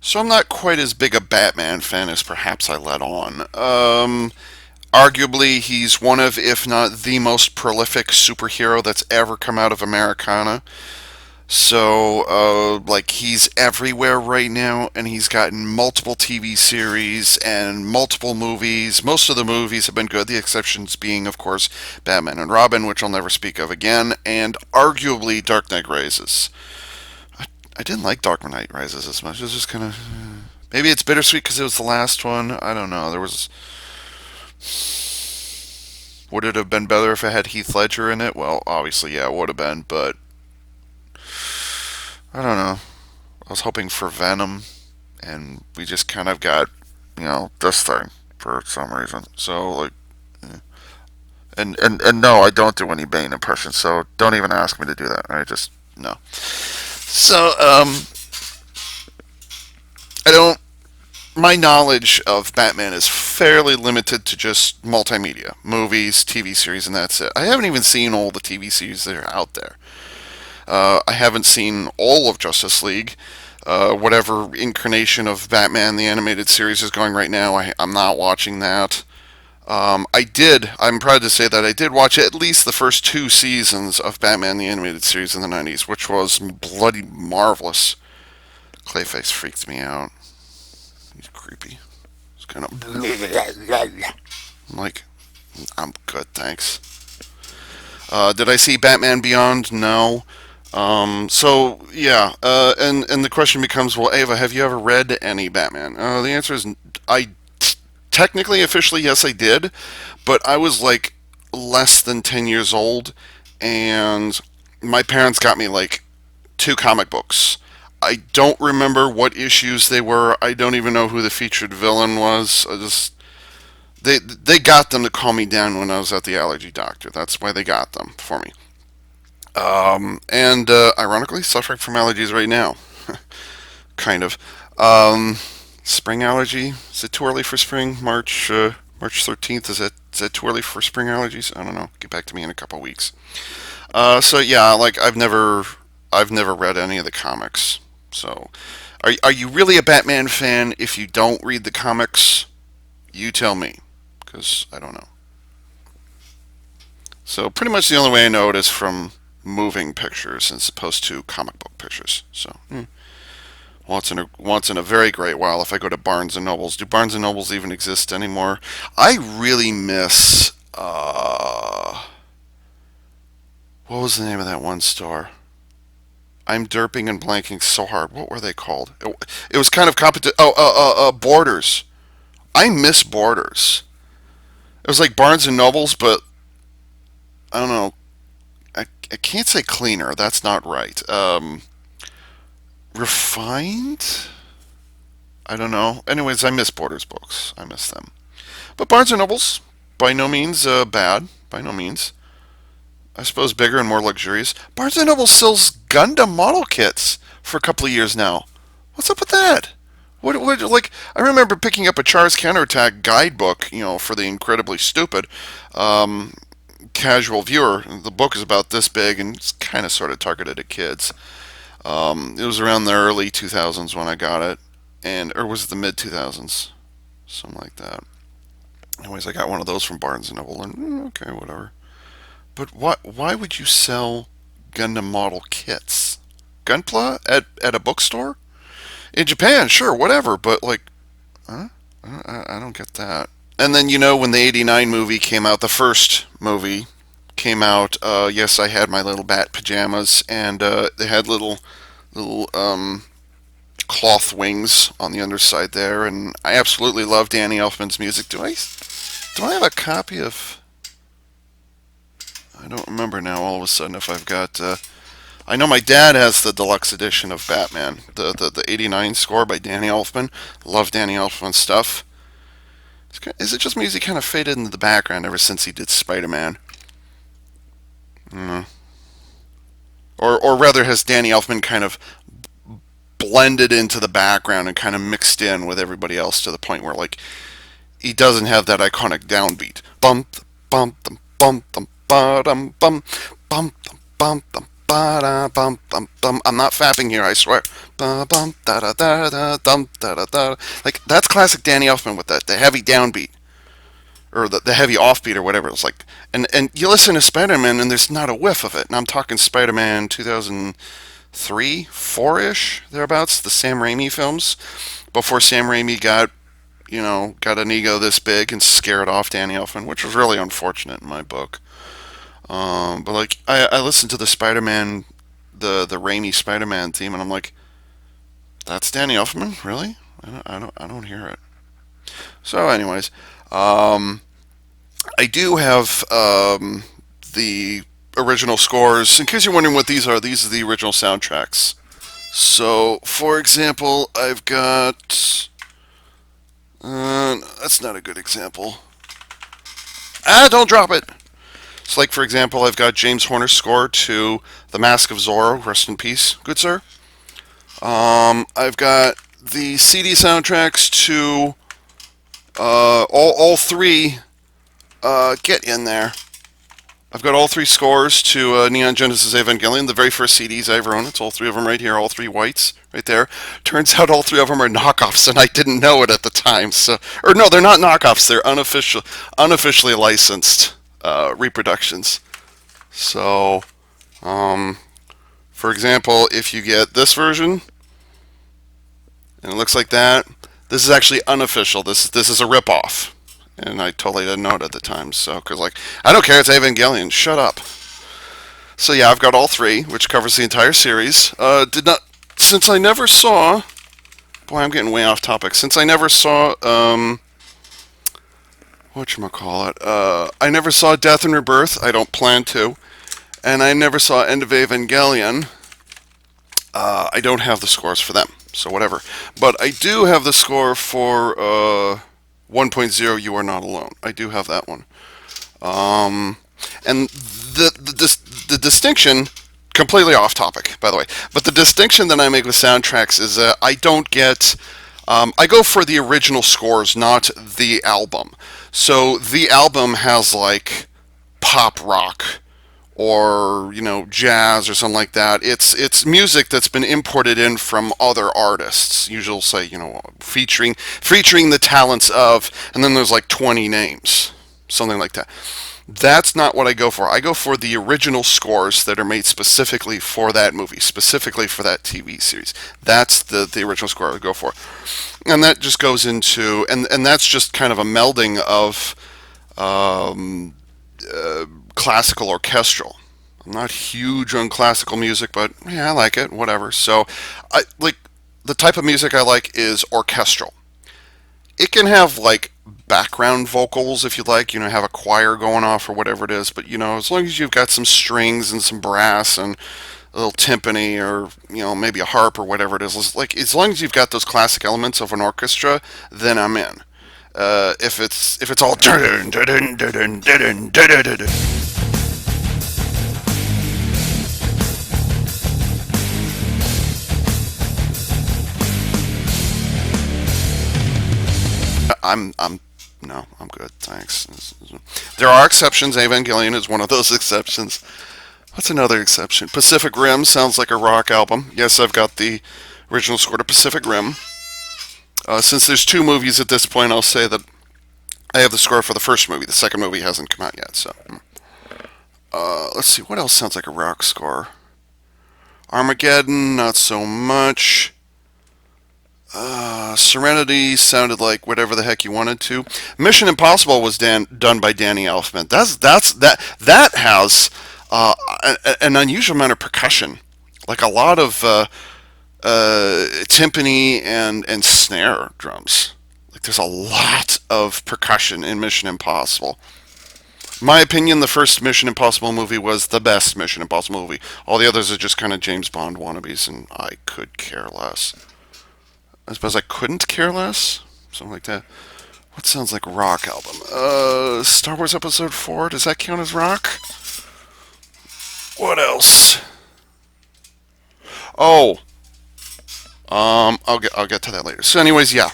So I'm not quite as big a Batman fan as perhaps I let on. Arguably, he's one of, if not the most prolific superhero that's ever come out of Americana. So, like, he's everywhere right now, and he's gotten multiple TV series and multiple movies. Most of the movies have been good, the exceptions being, of course, Batman and Robin, which I'll never speak of again, and arguably Dark Knight Rises. I didn't like Dark Knight Rises as much. It was just kind of. Maybe it's bittersweet because it was the last one. I don't know. There was. Would it have been better if it had Heath Ledger in it? Well, obviously, yeah, it would have been, but I don't know. I was hoping for Venom, and we just kind of got, this thing for some reason. So, like, and no, I don't do any Bane impressions, so don't even ask me to do that. I just, no. So, I don't. My knowledge of Batman is fairly limited to just multimedia, movies, TV series, and that's it. I haven't even seen all the TV series that are out there. I haven't seen all of Justice League. Whatever incarnation of Batman the animated series is going right now, I'm not watching that. I'm proud to say that I did watch at least the first two seasons of Batman the animated series in the 90s, which was bloody marvelous. Clayface freaked me out. He's creepy. It's kind of. I'm like, I'm good, thanks. Did I see Batman Beyond? No. So yeah, and the question becomes, well, Ava, have you ever read any Batman? The answer is, I technically, officially, yes, I did, but I was like less than 10 years old, and my parents got me like two comic books. I don't remember what issues they were. I don't even know who the featured villain was. They got them to calm me down when I was at the allergy doctor. That's why they got them for me. And ironically, suffering from allergies right now, kind of. Um, Spring allergy. Is it too early for spring? March 13th. Is that too early for spring allergies? I don't know. Get back to me in a couple of weeks. So yeah, like I've never read any of the comics. So, are you really a Batman fan if you don't read the comics? You tell me, because I don't know. So pretty much the only way I know it is from moving pictures as opposed to comic book pictures. So once in a very great while, if I go to Barnes and Nobles, do Barnes and Nobles even exist anymore? I really miss. What was the name of that one store? I'm derping and blanking so hard. What were they called? It was kind of competition. Oh, Borders. I miss Borders. It was like Barnes and Nobles, but I don't know. I can't say cleaner. That's not right. Refined? I don't know. Anyways, I miss Borders books. I miss them. But Barnes and Nobles, by no means bad. By no means. I suppose bigger and more luxurious. Barnes and Noble sells Gundam model kits for a couple of years now. What's up with that? Like, I remember picking up a Char's Counterattack guidebook, for the incredibly stupid um, casual viewer. The book is about this big and it's kind of sort of targeted at kids. It was around the early 2000s when I got it, or was it the mid 2000s? Something like that. Anyways, I got one of those from Barnes and Noble, and okay, whatever. But why would you sell Gundam model kits? Gunpla at a bookstore? In Japan, sure, whatever, but like, huh? I don't get that. And then, when the '89 movie came out, the first movie came out, yes, I had my little bat pajamas, and they had little cloth wings on the underside there, and I absolutely love Danny Elfman's music. Do I have a copy of? I don't remember now. All of a sudden, if I've got, I know my dad has the deluxe edition of Batman, the '89 score by Danny Elfman. Love Danny Elfman's stuff. Is it just me? He kind of faded into the background ever since he did Spider-Man? Mm. Or rather, has Danny Elfman kind of blended into the background and kind of mixed in with everybody else to the point where, like, he doesn't have that iconic downbeat. Bump, bump, bump, bump, bum, bum, bum, bum, bum, ba bum bum bum. I'm not fapping here, I swear. Ba bum da da da da dum da da da. Like that's classic Danny Elfman with the heavy downbeat or the heavy offbeat or whatever. It's like, and you listen to Spider-Man and there's not a whiff of it. And I'm talking Spider-Man 2003, 4-ish thereabouts, the Sam Raimi films, before Sam Raimi got an ego this big and scared off Danny Elfman, which was really unfortunate in my book. But like I listened to the Spider-Man, the Raimi Spider-Man theme, and I'm like, that's Danny Elfman, really? I don't hear it. So, anyways, um, I do have the original scores. In case you're wondering what these are the original soundtracks. So, for example, I've got. That's not a good example. Don't drop it! So, like, for example, I've got James Horner's score to The Mask of Zorro, rest in peace, good sir. I've got the CD soundtracks to all three. Get in there. I've got all three scores to Neon Genesis Evangelion, the very first CDs I ever owned. It's all three of them right here, all three whites right there. Turns out all three of them are knockoffs, and I didn't know it at the time. So, or no, they're not knockoffs. They're unofficially licensed reproductions. So, for example, if you get this version, and it looks like that, this is actually unofficial. This is a ripoff. And I totally didn't know it at the time. So, because like, I don't care, it's Evangelion. Shut up. So yeah, I've got all three, which covers the entire series. Since I never saw, boy, I'm getting way off topic. Since I never saw, whatchamacallit, I never saw Death and Rebirth. I don't plan to. And I never saw End of Evangelion. I don't have the scores for them. So whatever. But I do have the score for, 1.0 You Are Not Alone. I do have that one. And the distinction, completely off topic, by the way, but the distinction that I make with soundtracks is I don't get, I go for the original scores, not the album. So the album has like pop rock or jazz or something like that. It's music that's been imported in from other artists. Usually say featuring the talents of, and then there's like 20 names, something like that. That's not what I go for. I go for the original scores that are made specifically for that movie, specifically for that TV series. That's the original score I go for, and that just goes into and that's just kind of a melding of. Classical orchestral. I'm not huge on classical music, but yeah, I like it, whatever. So I like the type of music I like is orchestral. It can have like background vocals if you like, have a choir going off or whatever it is, but as long as you've got some strings and some brass and a little timpani or maybe a harp or whatever it is, like as long as you've got those classic elements of an orchestra, then I'm in. If it's all I'm no, I'm good, thanks. There are exceptions. Evangelion is one of those exceptions. What's another exception? Pacific Rim sounds like a rock album. Yes, I've got the original score to Pacific Rim. Since there's two movies at this point, I'll say that I have the score for the first movie. The second movie hasn't come out yet, so. Let's see, what else sounds like a rock score? Armageddon, not so much. Serenity sounded like whatever the heck you wanted to. Mission Impossible was done by Danny Elfman. That has an unusual amount of percussion, like a lot of timpani and snare drums. Like there's a lot of percussion in Mission Impossible. In my opinion, the first Mission Impossible movie was the best Mission Impossible movie. All the others are just kind of James Bond wannabes, and I could care less. I suppose I couldn't care less? Something like that. What sounds like a rock album? Star Wars Episode 4, does that count as rock? What else? Oh. I'll get to that later. So anyways, yeah.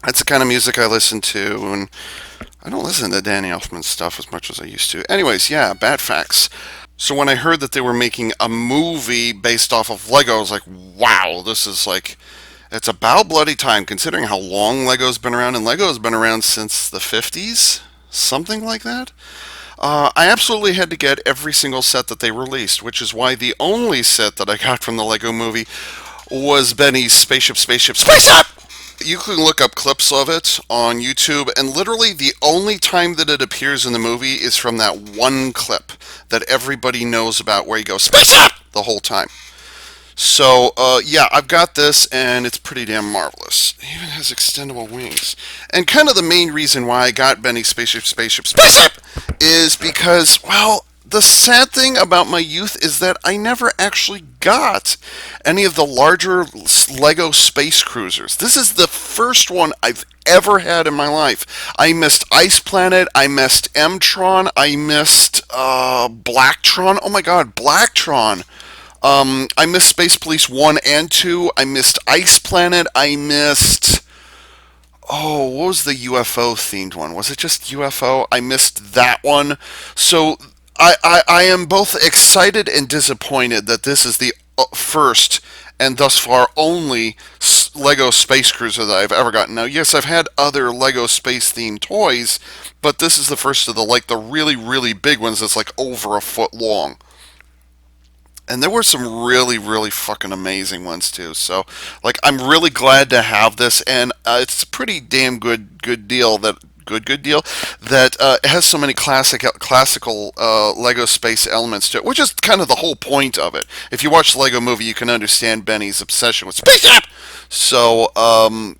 That's the kind of music I listen to, and I don't listen to Danny Elfman stuff as much as I used to. Anyways, yeah, bad facts. So when I heard that they were making a movie based off of Lego, I was like, wow, this is like, it's about bloody time considering how long Lego's been around, and Lego's been around since the 50s, something like that. I absolutely had to get every single set that they released, which is why the only set that I got from the Lego movie was Benny's Spaceship, Space Up! You can look up clips of it on YouTube, and literally the only time that it appears in the movie is from that one clip that everybody knows about where he goes, Space Up! The whole time. So, yeah, I've got this, and it's pretty damn marvelous. It even has extendable wings. And kind of the main reason why I got Benny's Space Up is because, well, the sad thing about my youth is that I never actually got any of the larger Lego space cruisers. This is the first one I've ever had in my life. I missed Ice Planet, I missed M-Tron, I missed Blacktron. Oh my god, Blacktron. I missed Space Police 1 and 2. I missed Ice Planet. I missed. Oh, what was the UFO themed one? Was it just UFO? I missed that one. So I am both excited and disappointed that this is the first and thus far only Lego Space Cruiser that I've ever gotten. Now, yes, I've had other Lego space themed toys, but this is the first of the the really really big ones that's like over a foot long. And there were some really, really fucking amazing ones too. So, like, I'm really glad to have this, and it's a pretty damn good deal that good deal that it has so many classical Lego space elements to it, which is kind of the whole point of it. If you watch the Lego movie, you can understand Benny's obsession with spaceship. So,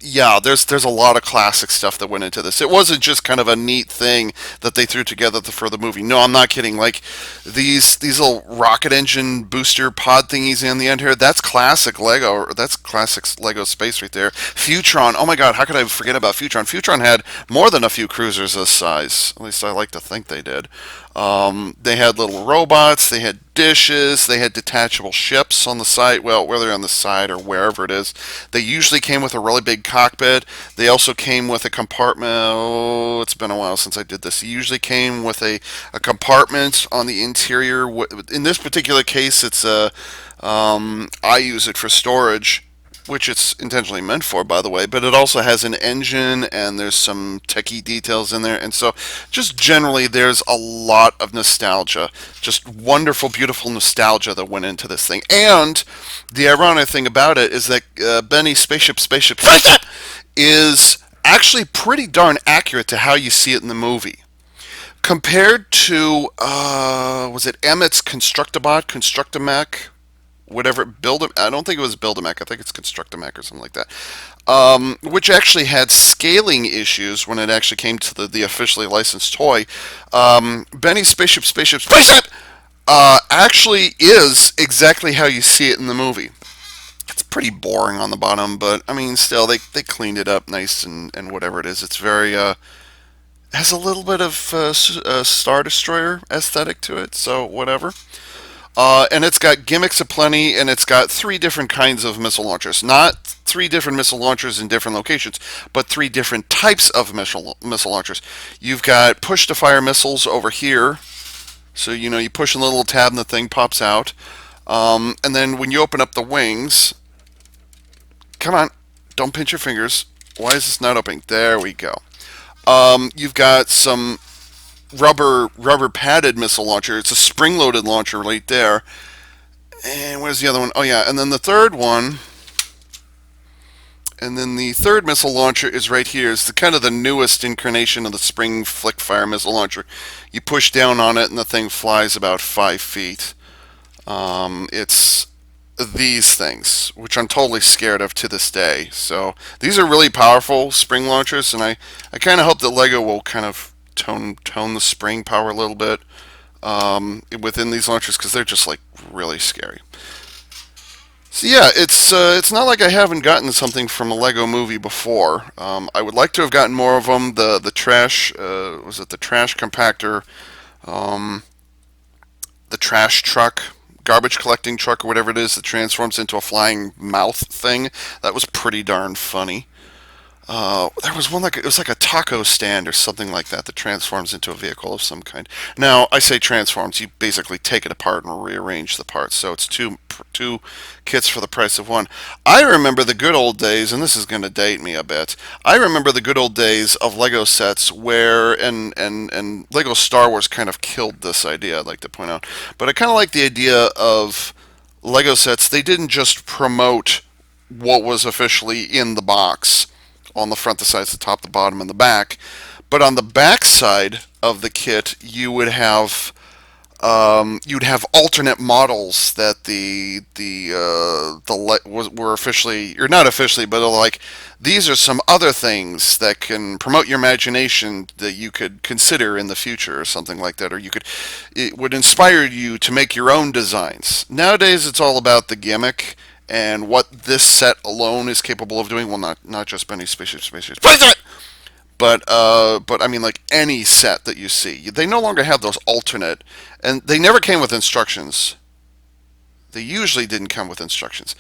yeah, there's a lot of classic stuff that went into this. It wasn't just kind of a neat thing that they threw together for the movie. No, I'm not kidding. Like these little rocket engine booster pod thingies in the end here, that's classic Lego. That's classic Lego space right there. Futron. Oh my God, how could I forget about Futron? Futron had more than a few cruisers this size. At least I like to think they did. They had little robots, they had dishes, they had detachable ships on the side, well, whether on the side or wherever it is. They usually came with a really big cockpit. They also came with a compartment. Oh, it's been a while since I did this. They usually came with a compartment on the interior. In this particular case, it's a, I use it for storage, which it's intentionally meant for, by the way, but it also has an engine and there's some techie details in there. And so, just generally, there's a lot of nostalgia. Just wonderful, beautiful nostalgia that went into this thing. And the ironic thing about it is that Benny's Spaceship is actually pretty darn accurate to how you see it in the movie. Compared to, was it Emmett's Constructimac? Whatever build a, I don't think it was build a mech. I think it's construct a mech or something like that. Which actually had scaling issues when it actually came to the officially licensed toy. Benny's Spaceship actually is exactly how you see it in the movie. It's pretty boring on the bottom, but I mean, still they cleaned it up nice and whatever it is. It's very has a little bit of Star Destroyer aesthetic to it, so whatever. And it's got gimmicks aplenty, and it's got three different kinds of missile launchers. Not three different missile launchers in different locations, but three different types of missile launchers. You've got push-to-fire missiles over here. So, you know, you push a little tab and the thing pops out. And then when you open up the wings... Come on, don't pinch your fingers. Why is this not opening? There we go. You've got some rubber padded missile launcher. It's a spring loaded launcher right there. And where's the other one? Oh yeah, and then the third one. And then the third missile launcher is right here. It's the kind of the newest incarnation of the spring flick fire missile launcher. You push down on it and the thing flies about 5 feet. It's these things, which I'm totally scared of to this day. So these are really powerful spring launchers, and I kind of hope that Lego will kind of tone the spring power a little bit within these launchers, because they're just like really scary. So yeah, it's not like I haven't gotten something from a Lego movie before. I would like to have gotten more of them. The trash was it the trash compactor, the trash truck, garbage collecting truck, or whatever it is that transforms into a flying mouth thing. That was pretty darn funny. There was one like it was like a taco stand or something like that that transforms into a vehicle of some kind. Now, I say transforms. You basically take it apart and rearrange the parts, so it's two kits for the price of one. I remember the good old days, and this is going to date me a bit. I remember the good old days of Lego sets where and Lego Star Wars kind of killed this idea. I'd like to point out, but I kind of like the idea of Lego sets. They didn't just promote what was officially in the box on the front, the sides, the top, the bottom, and the back. But on the back side of the kit, you'd have alternate models that were officially, or not officially, but like these are some other things that can promote your imagination that you could consider in the future or something like that, or it would inspire you to make your own designs. Nowadays, it's all about the gimmick and what this set alone is capable of doing. Well, not just Benny spaceship, but I mean like any set that you see, they no longer have those alternate, and they never came with instructions. They usually didn't come with instructions,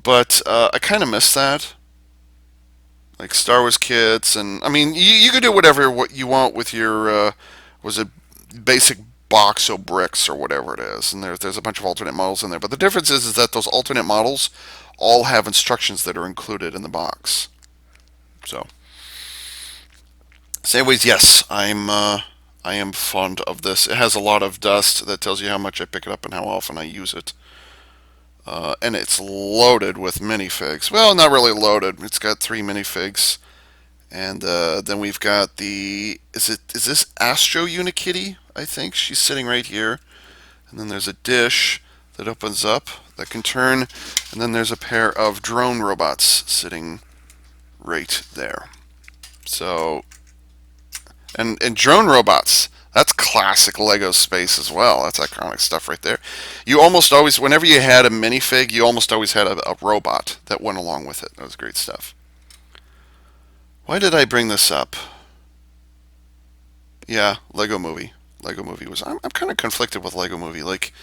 but I kind of miss that. Like Star Wars kits, and I mean you could do what you want with your was it basic box of bricks or whatever it is, and there's a bunch of alternate models in there. But the difference is that those alternate models all have instructions that are included in the box. So, so anyways, yes, I am fond of this. It has a lot of dust that tells you how much I pick it up and how often I use it. And it's loaded with minifigs. Well, not really loaded. It's got 3 minifigs, and then we've got is this Astro Unikitty? I think she's sitting right here, and then there's a dish that opens up that can turn, and then there's a pair of drone robots sitting right there. So, and drone robots. That's classic Lego space as well. That's iconic stuff right there. You almost always, whenever you had a minifig, you almost always had a robot that went along with it. That was great stuff. Why did I bring this up? Yeah, Lego Movie. Lego Movie was. I'm kind of conflicted with Lego Movie. Like,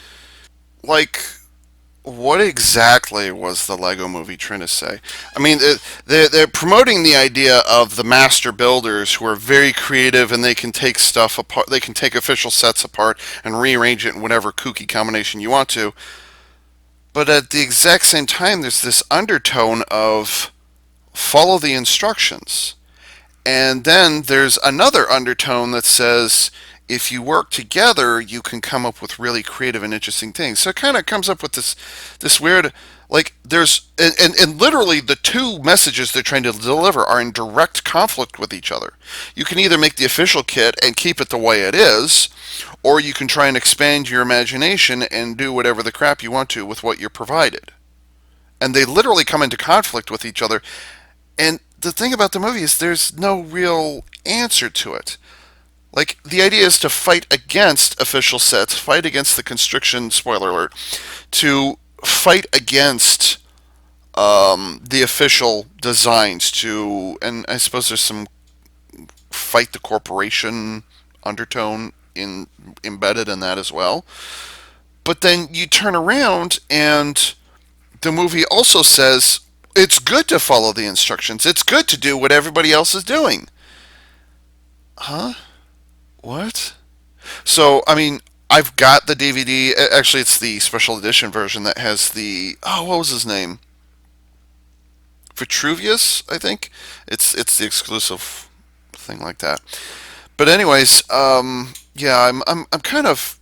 what exactly was the Lego Movie trying to say? I mean, they're promoting the idea of the master builders who are very creative and they can take stuff apart. They can take official sets apart and rearrange it in whatever kooky combination you want to. But at the exact same time, there's this undertone of follow the instructions. And then there's another undertone that says if you work together, you can come up with really creative and interesting things. So it kind of comes up with this weird, like there's and literally the two messages they're trying to deliver are in direct conflict with each other. You can either make the official kit and keep it the way it is, or you can try and expand your imagination and do whatever the crap you want to with what you're provided. And they literally come into conflict with each other. And the thing about the movie is there's no real answer to it. Like, the idea is to fight against official sets, fight against the constriction, spoiler alert, to fight against the official designs, and I suppose there's some fight the corporation undertone embedded in that as well. But then you turn around and the movie also says it's good to follow the instructions. It's good to do what everybody else is doing. Huh? What? So, I mean, I've got the DVD. Actually, it's the special edition version that has what was his name? Vitruvius, I think. It's the exclusive thing like that. But anyways, yeah, I'm kind of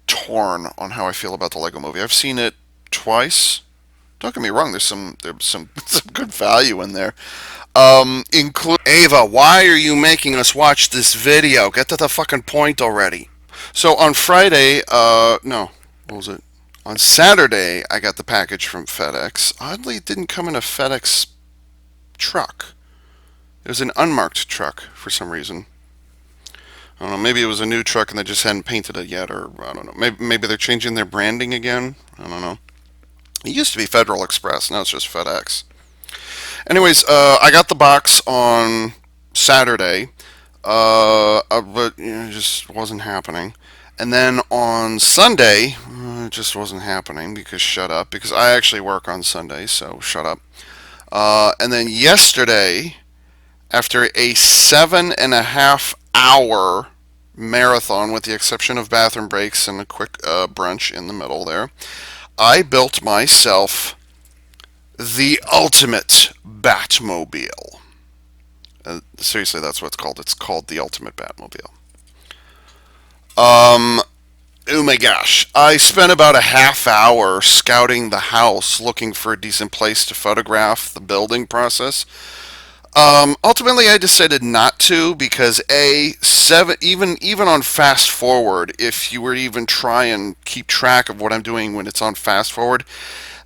torn on how I feel about the Lego Movie. I've seen it twice. Don't get me wrong. There's some some good value in there. Include Ava. Why are you making us watch this video? Get to the fucking point already. So on Friday, no, what was it? On Saturday, I got the package from FedEx. Oddly, it didn't come in a FedEx truck. It was an unmarked truck for some reason. I don't know. Maybe it was a new truck and they just hadn't painted it yet, or I don't know. Maybe they're changing their branding again. I don't know. It used to be Federal Express. Now it's just FedEx. Anyways, I got the box on Saturday, but it just wasn't happening. And then on Sunday, it just wasn't happening because shut up. Because I actually work on Sunday, so shut up. And then yesterday, after a 7.5 hour marathon, with the exception of bathroom breaks and a quick brunch in the middle there, I built myself the ultimate Batmobile. Seriously, that's what it's called. It's called the ultimate Batmobile. Oh my gosh. I spent about a half hour scouting the house looking for a decent place to photograph the building process. Ultimately, I decided not to because even on fast forward, if you were to even try and keep track of what I'm doing when it's on fast forward,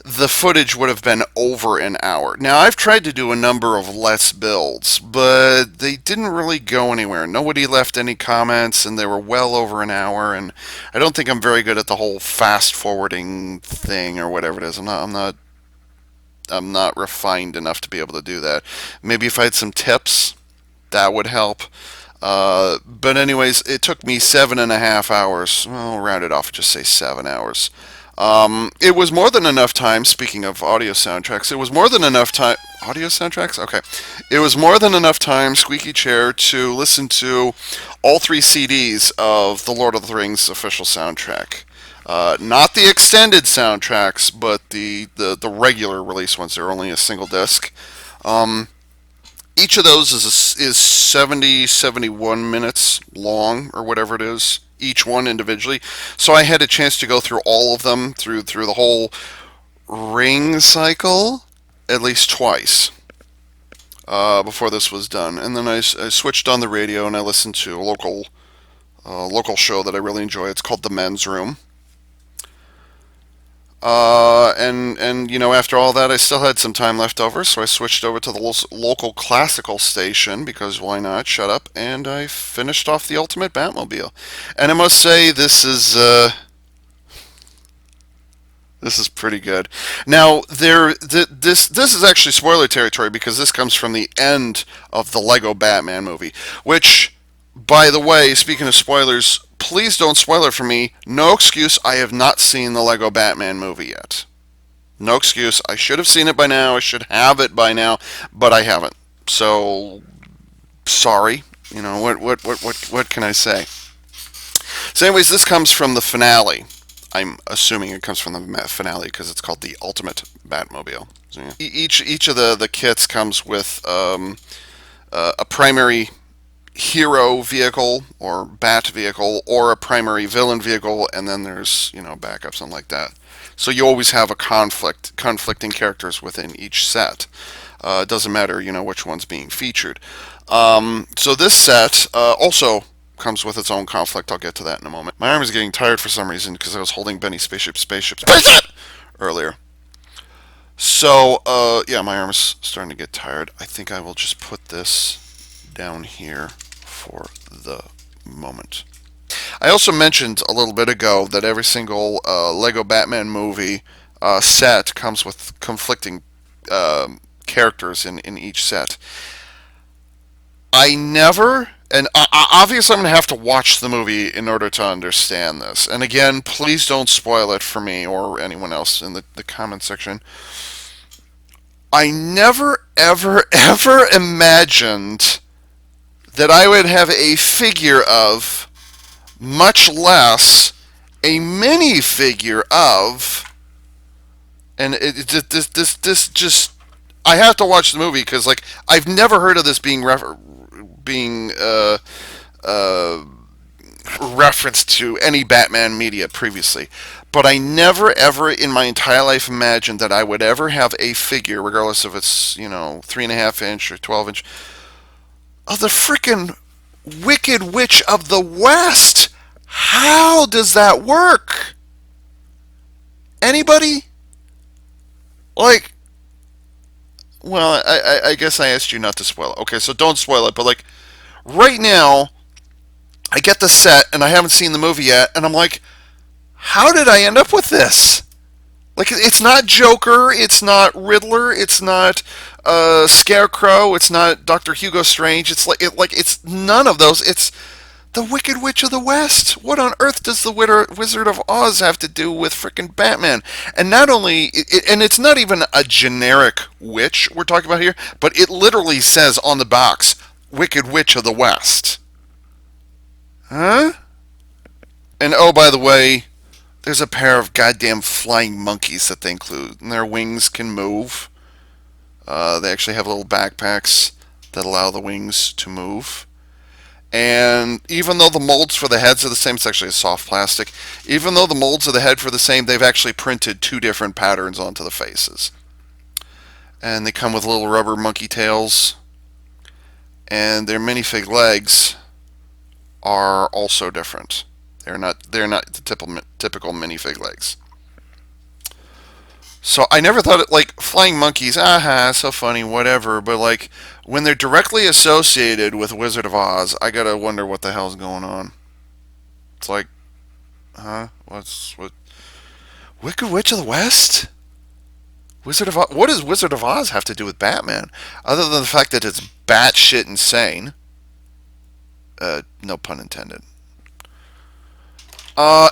the footage would have been over an hour. Now, I've tried to do a number of Let's Builds, but they didn't really go anywhere. Nobody left any comments, and they were well over an hour, and I don't think I'm very good at the whole fast forwarding thing or whatever it is. I'm not refined enough to be able to do that. Maybe if I had some tips, that would help. But anyways, it took me 7.5 hours. Well, round it off, just say 7 hours. It was more than enough time, speaking of audio soundtracks, it was more than enough time, audio soundtracks? Okay. It was more than enough time, squeaky chair, to listen to all 3 CDs of the Lord of the Rings official soundtrack. Not the extended soundtracks, but the regular release ones. They're only a single disc. Each of those is 71 minutes long, or whatever it is, each one individually. So I had a chance to go through all of them, through the whole ring cycle, at least twice, before this was done. And then I switched on the radio and I listened to a local show that I really enjoy. It's called The Men's Room. And after all that, I still had some time left over, so I switched over to the local classical station, because why not? Shut up. And I finished off the ultimate Batmobile. And I must say, this is pretty good. Now, this is actually spoiler territory, because this comes from the end of the Lego Batman movie, which, by the way, speaking of spoilers, please don't spoil it for me. No excuse, I have not seen the Lego Batman movie yet. No excuse. I should have seen it by now. I should have it by now, but I haven't. So, sorry. What can I say? So anyways, this comes from the finale. I'm assuming it comes from the finale because it's called the Ultimate Batmobile. So, yeah. Each of the kits comes with a primary hero vehicle or bat vehicle, or a primary villain vehicle, and then there's backups, something like that. So you always have a conflicting characters within each set. It doesn't matter which one's being featured. So this set also comes with its own conflict. I'll get to that in a moment. My arm is getting tired for some reason because I was holding Benny Spaceship earlier. So yeah, my arm is starting to get tired. I think I will just put this down here for the moment. I also mentioned a little bit ago that every single Lego Batman movie set comes with conflicting characters in each set. I never, and obviously I'm going to have to watch the movie in order to understand this. And again, please don't spoil it for me or anyone else in the comment section. I never, ever, ever imagined that I would have a figure of, much less a mini figure of, and this just, I have to watch the movie because I've never heard of this being referenced to any Batman media previously. But I never ever in my entire life imagined that I would ever have a figure, regardless if it's 3.5 inch or 12 inch. Oh, the frickin' Wicked Witch of the West! How does that work? Anybody? Well, I guess I asked you not to spoil it. Okay, so don't spoil it, but right now, I get the set, and I haven't seen the movie yet, and I'm like, how did I end up with this? It's not Joker, it's not Riddler, it's not Scarecrow, it's not Dr. Hugo Strange, it's none of those. It's the Wicked Witch of the West. What on earth does the Wizard of Oz have to do with frickin' Batman? And not only, and it's not even a generic witch we're talking about here, but it literally says on the box, Wicked Witch of the West. Huh? And oh, by the way, there's a pair of goddamn flying monkeys that they include, and their wings can move. They actually have little backpacks that allow the wings to move. And even though the molds for the heads are the same, it's actually a soft plastic. Even though the molds of the head for the same, they've actually printed two different patterns onto the faces. And they come with little rubber monkey tails. And their minifig legs are also different. They're not the typical minifig legs. So I never thought it like flying monkeys, aha, so funny, whatever. But like when they're directly associated with Wizard of Oz, I gotta wonder what the hell's going on. It's like, huh? What? Wicked Witch of the West? Wizard of Oz? What does Wizard of Oz have to do with Batman? Other than the fact that it's batshit insane. No pun intended.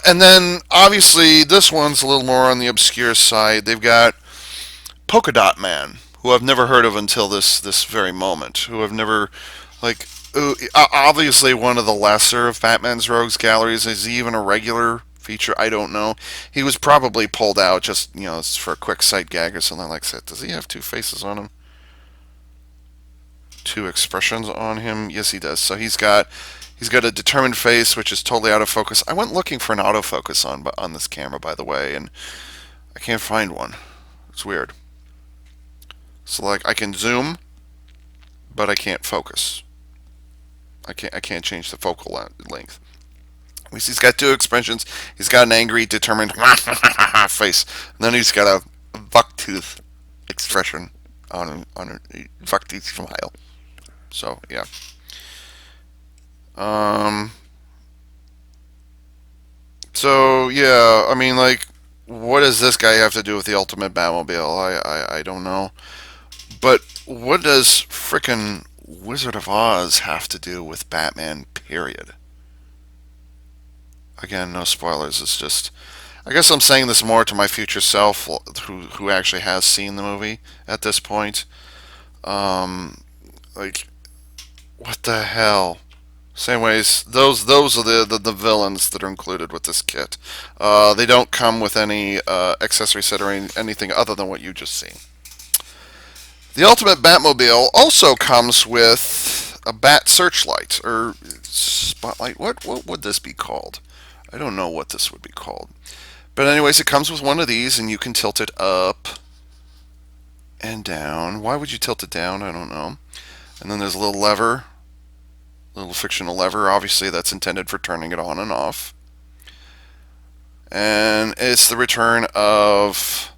And then obviously this one's a little more on the obscure side. They've got Polka-Dot Man, who I've never heard of until this very moment. Who I've never like. Obviously, one of the lesser of Batman's rogues galleries. Is he even a regular feature? I don't know. He was probably pulled out just for a quick sight gag or something like that. Does he have two faces on him? Two expressions on him? Yes, he does. So he's got a determined face, which is totally out of focus. I went looking for an autofocus on this camera, by the way, and I can't find one. It's weird. So like I can zoom, but I can't focus. I can't change the focal length. He's got two expressions. He's got an angry, determined face, and then he's got a bucktooth expression on a bucktooth smile. So yeah. Um. So yeah, I mean, like, what does this guy have to do with the Ultimate Batmobile? I don't know. But what does frickin' Wizard of Oz have to do with Batman? Period. Again, no spoilers. It's just, I guess I'm saying this more to my future self, who actually has seen the movie at this point. Um, like, what the hell? Same ways, those are the villains that are included with this kit. They don't come with any accessory set or anything other than what you just seen. The Ultimate Batmobile also comes with a Bat Searchlight or Spotlight. What would this be called? I don't know what this would be called. But anyways, it comes with one of these, and you can tilt it up and down. Why would you tilt it down? I don't know. And then there's a little lever. Little fictional lever, obviously that's intended for turning it on and off. And it's the return of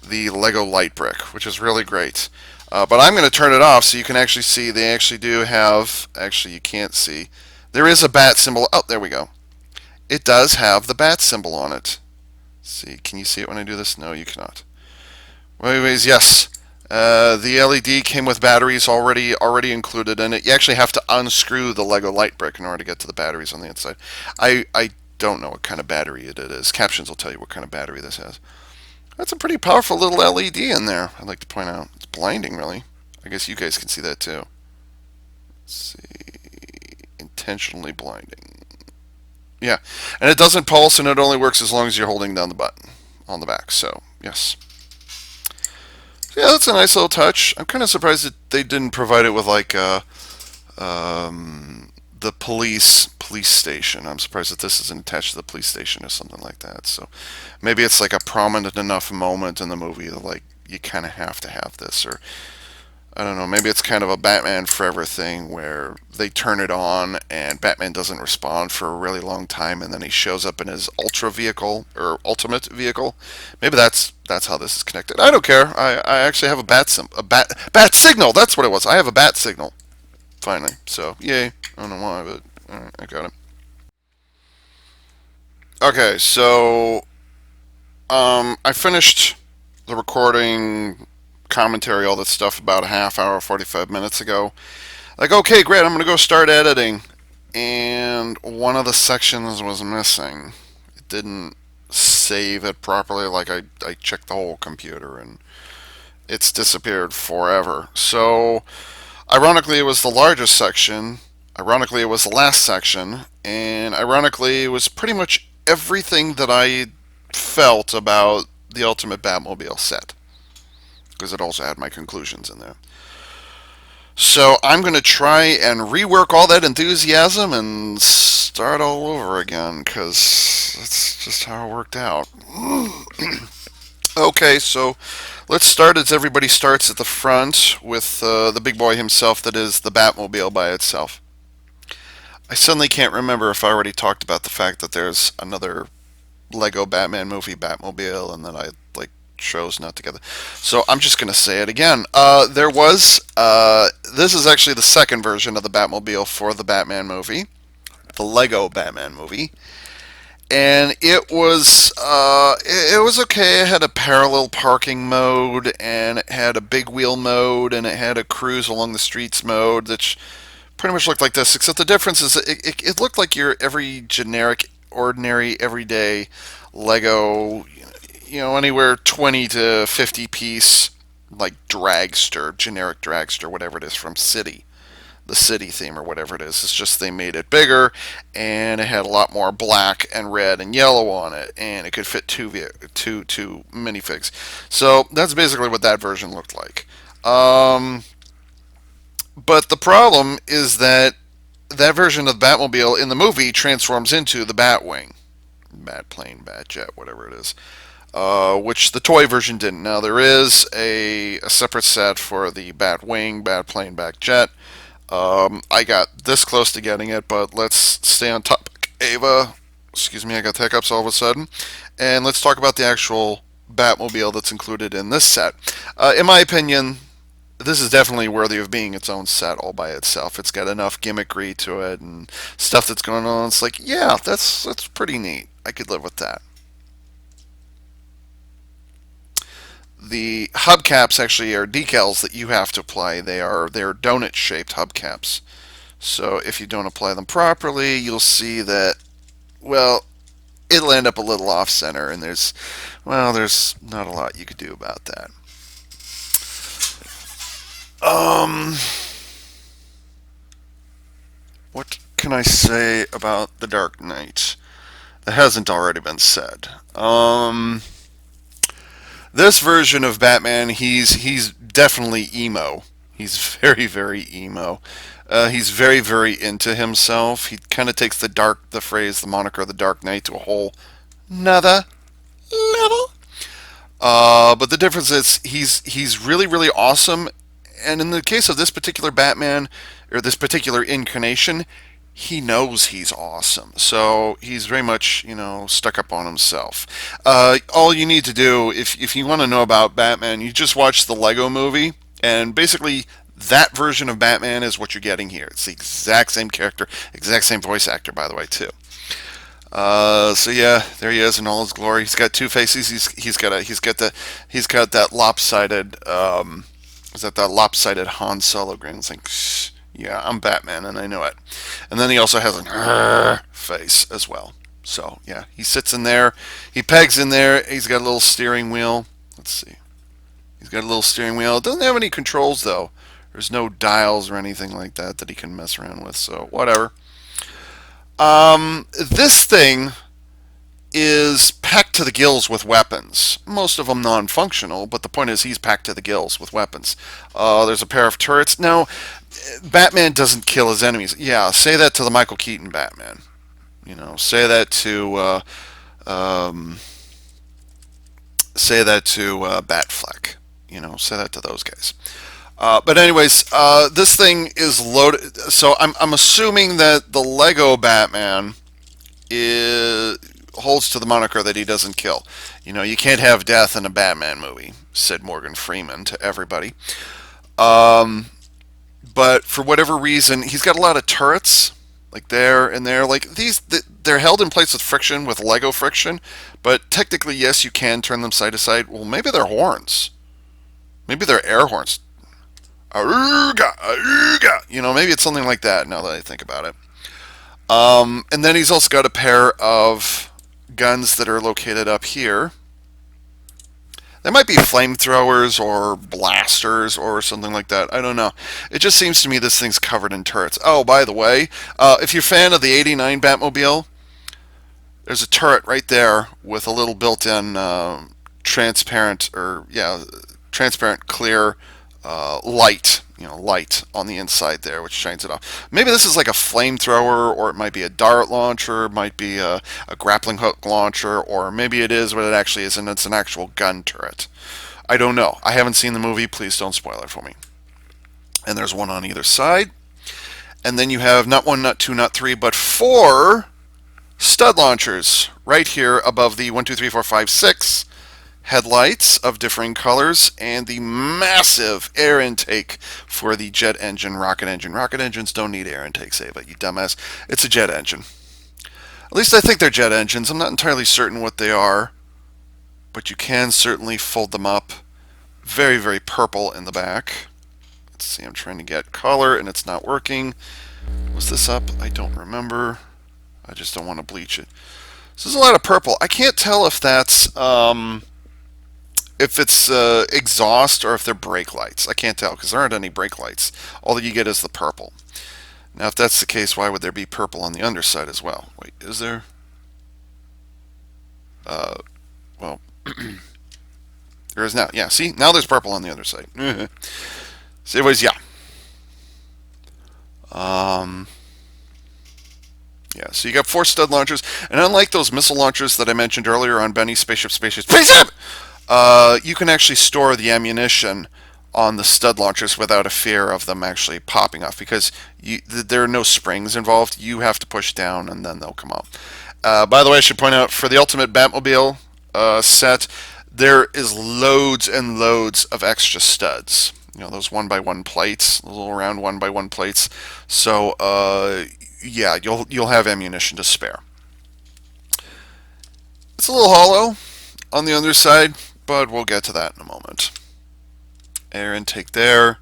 the Lego light brick, which is really great. But I'm going to turn it off so you can actually see. They actually do have, actually you can't see. There is a bat symbol. Oh, there we go. It does have the bat symbol on it. Let's see, can you see it when I do this? No, you cannot. Well, anyways, yes. The LED came with batteries already included in it. You actually have to unscrew the Lego light brick in order to get to the batteries on the inside. I don't know what kind of battery it is. Captions will tell you what kind of battery this has. That's a pretty powerful little LED in there, I'd like to point out. It's blinding, really. I guess you guys can see that too. Let's see. Intentionally blinding. Yeah. And it doesn't pulse, and it only works as long as you're holding down the button on the back. So, yes. Yeah, that's a nice little touch. I'm kind of surprised that they didn't provide it with like the police station. I'm surprised that this isn't attached to the police station or something like that. So maybe it's like a prominent enough moment in the movie that like you kind of have to have this, or I don't know. Maybe it's kind of a Batman Forever thing where they turn it on and Batman doesn't respond for a really long time, and then he shows up in his Ultra vehicle or Ultimate vehicle. Maybe that's how this is connected. I don't care. I actually have a bat signal. That's what it was. I have a bat signal. Finally. So yay. I don't know why, but alright, I got it. Okay, so I finished the recording, commentary, all that stuff about a half hour, 45 minutes ago. Like, okay, great, I'm going to go start editing. And one of the sections was missing. It didn't save it properly. Like, I checked the whole computer and it's disappeared forever. So Ironically, it was the largest section. Ironically, it was the last section. And ironically, it was pretty much everything that I felt about the Ultimate Batmobile set. Because it also had my conclusions in there. So I'm going to try and rework all that enthusiasm and start all over again because that's just how it worked out. Okay, so let's start as everybody starts at the front with the big boy himself that is the Batmobile by itself. I suddenly can't remember if I already talked about the fact that there's another Lego Batman movie, Batmobile, and then I like chose not to get it. So I'm just going to say it again. There was, this is actually the second version of the Batmobile for the Batman movie, the Lego Batman movie. And it was okay. It had a parallel parking mode, and it had a big wheel mode, and it had a cruise along the streets mode, which pretty much looked like this. Except the difference is it looked like your every generic, ordinary, everyday Lego, anywhere 20 to 50 piece, like dragster, generic dragster, whatever it is from City, the City theme or whatever it is. It's just they made it bigger, and it had a lot more black and red and yellow on it, and it could fit two minifigs. So that's basically what that version looked like. But the problem is that that version of the Batmobile in the movie transforms into the Batwing, Batplane, Batjet, whatever it is. Which the toy version didn't. Now there is a separate set for the Batwing, Batplane, Batjet. I got this close to getting it, but let's stay on topic. Ava, excuse me, I got hiccups all of a sudden. And let's talk about the actual Batmobile that's included in this set. In my opinion, this is definitely worthy of being its own set all by itself. It's got enough gimmickry to it and stuff that's going on. It's like, yeah, that's pretty neat. I could live with that. The hubcaps actually are decals that you have to apply. They're donut shaped hubcaps. So if you don't apply them properly, you'll see that, well, it'll end up a little off center, and there's not a lot you could do about that. What can I say about the Dark Knight that hasn't already been said? This version of Batman, he's definitely emo. He's very, very emo. He's very, very into himself. He kind of takes the phrase, the moniker of the Dark Knight to a whole nother level. But the difference is he's really, really awesome. And in the case of this particular Batman, or this particular incarnation, he knows he's awesome. So he's very much, stuck up on himself. All you need to do, if you want to know about Batman, you just watch the Lego movie, and basically that version of Batman is what you're getting here. It's the exact same character, exact same voice actor, by the way, too. So yeah, there he is in all his glory. He's got two faces. He's got that lopsided that lopsided Han Solo grin. It's like, yeah, I'm Batman, and I know it. And then he also has a face as well. So yeah, he sits in there. He pegs in there. He's got a little steering wheel. Let's see. He's got a little steering wheel. It doesn't have any controls though. There's no dials or anything like that he can mess around with. So whatever. This thing is packed to the gills with weapons. Most of them non-functional, but the point is he's packed to the gills with weapons. There's a pair of turrets. Now, Batman doesn't kill his enemies. Yeah, say that to the Michael Keaton Batman. Say that to Batfleck. Say that to those guys. But anyways, this thing is loaded. So I'm assuming that the Lego Batman holds to the moniker that he doesn't kill. You can't have death in a Batman movie, said Morgan Freeman to everybody. But for whatever reason, he's got a lot of turrets, like there and there. Like they're held in place with friction, with Lego friction. But technically, yes, you can turn them side to side. Well, maybe they're horns. Maybe they're air horns. Auga, auga. Maybe it's something like that. Now that I think about it. And then he's also got a pair of guns that are located up here They might be flamethrowers or blasters or something like that. I don't know. It just seems to me this thing's covered in turrets. Oh, by the way, if you're a fan of the '89 Batmobile, there's a turret right there with a little built-in transparent or yeah, transparent clear light, light on the inside there, which shines it off. Maybe this is like a flamethrower, or it might be a dart launcher, it might be a grappling hook launcher, or maybe it is what it actually is, and it's an actual gun turret. I don't know. I haven't seen the movie. Please don't spoil it for me. And there's one on either side. And then you have not one, not two, not three, but four stud launchers right here above the 1, 2, 3, 4, 5, 6 headlights of differing colors, and the massive air intake for the jet engine, rocket engine. Rocket engines don't need air intakes, Ava, you dumbass. It's a jet engine. At least I think they're jet engines. I'm not entirely certain what they are, but you can certainly fold them up. Very, very purple in the back. Let's see, I'm trying to get color and it's not working. Was this up? I don't remember. I just don't want to bleach it. So there's a lot of purple. I can't tell if that's if it's exhaust or if they're brake lights. I can't tell because there aren't any brake lights. All that you get is the purple. Now, if that's the case, why would there be purple on the underside as well? Wait, is there? Well, there is now. Yeah, see? Now there's purple on the underside. So anyways, yeah. Yeah, so you got four stud launchers, and unlike those missile launchers that I mentioned earlier on Benny's Spaceship, you can actually store the ammunition on the stud launchers without a fear of them actually popping off, because there are no springs involved. You have to push down, and then they'll come out. By the way, I should point out, for the Ultimate Batmobile set, there is loads and loads of extra studs. Those 1x1 plates, those little round 1x1 plates. So, yeah, you'll have ammunition to spare. It's a little hollow on the underside, but we'll get to that in a moment. Air intake there.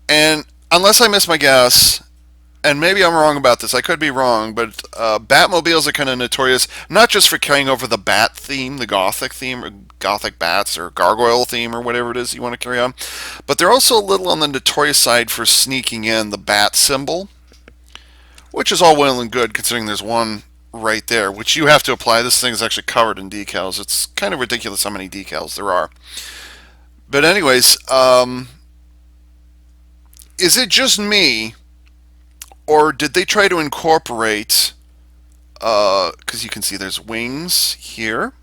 And unless I miss my guess, and maybe I'm wrong about this, I could be wrong, but Batmobiles are kind of notorious, not just for carrying over the bat theme, the gothic theme, or gothic bats, or gargoyle theme, or whatever it is you want to carry on, but they're also a little on the notorious side for sneaking in the bat symbol, which is all well and good considering there's one right there, which you have to apply. This thing is actually covered in decals. It's kind of ridiculous how many decals there are. But anyways, is it just me, or did they try to incorporate, because you can see there's wings here,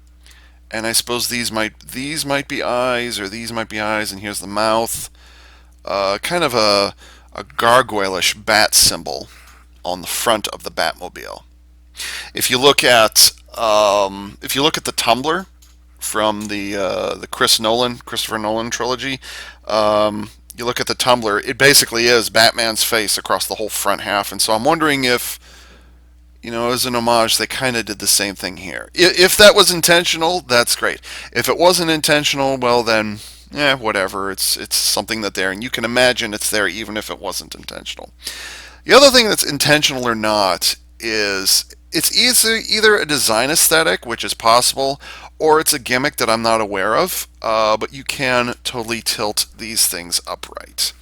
and I suppose these might be eyes, or these might be eyes, and here's the mouth, kind of a gargoyle-ish bat symbol on the front of the Batmobile. If you look at the tumbler from the Christopher Nolan trilogy, you look at the tumbler, it basically is Batman's face across the whole front half, and so I'm wondering if, as an homage, they kind of did the same thing here. If that was intentional, that's great. If it wasn't intentional, well then, whatever. It's something that's there, and you can imagine it's there even if it wasn't intentional. The other thing that's intentional or not is it's either a design aesthetic, which is possible, or it's a gimmick that I'm not aware of, but you can totally tilt these things upright.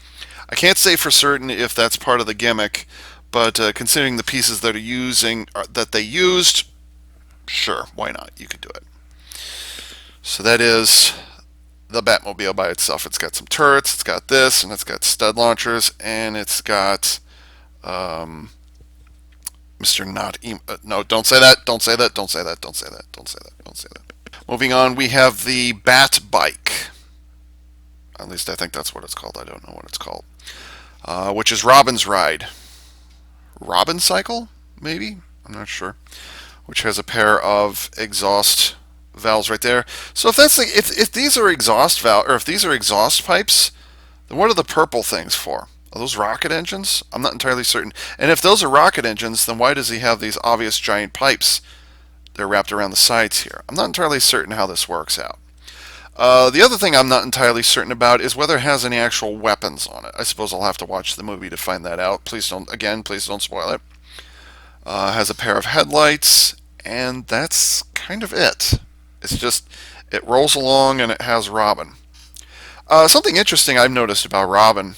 I can't say for certain if that's part of the gimmick, but considering the pieces that they used, sure, why not? You can do it. So that is the Batmobile by itself. It's got some turrets, it's got this, and it's got stud launchers, and it's got Mr. No, don't say that. Don't say that. Don't say that. Don't say that. Don't say that. Don't say that. Moving on, we have the Bat Bike. At least I think that's what it's called. I don't know what it's called. Which is Robin's Ride. Robin Cycle, maybe? I'm not sure. Which has a pair of exhaust valves right there. So if that's if these are exhaust valve, or if these are exhaust pipes, then what are the purple things for? Are those rocket engines? I'm not entirely certain. And if those are rocket engines, then why does he have these obvious giant pipes that are wrapped around the sides here? I'm not entirely certain how this works out. The other thing I'm not entirely certain about is whether it has any actual weapons on it. I suppose I'll have to watch the movie to find that out. Please don't spoil it. Has a pair of headlights, and that's kind of it. It rolls along and it has Robin. Something interesting I've noticed about Robin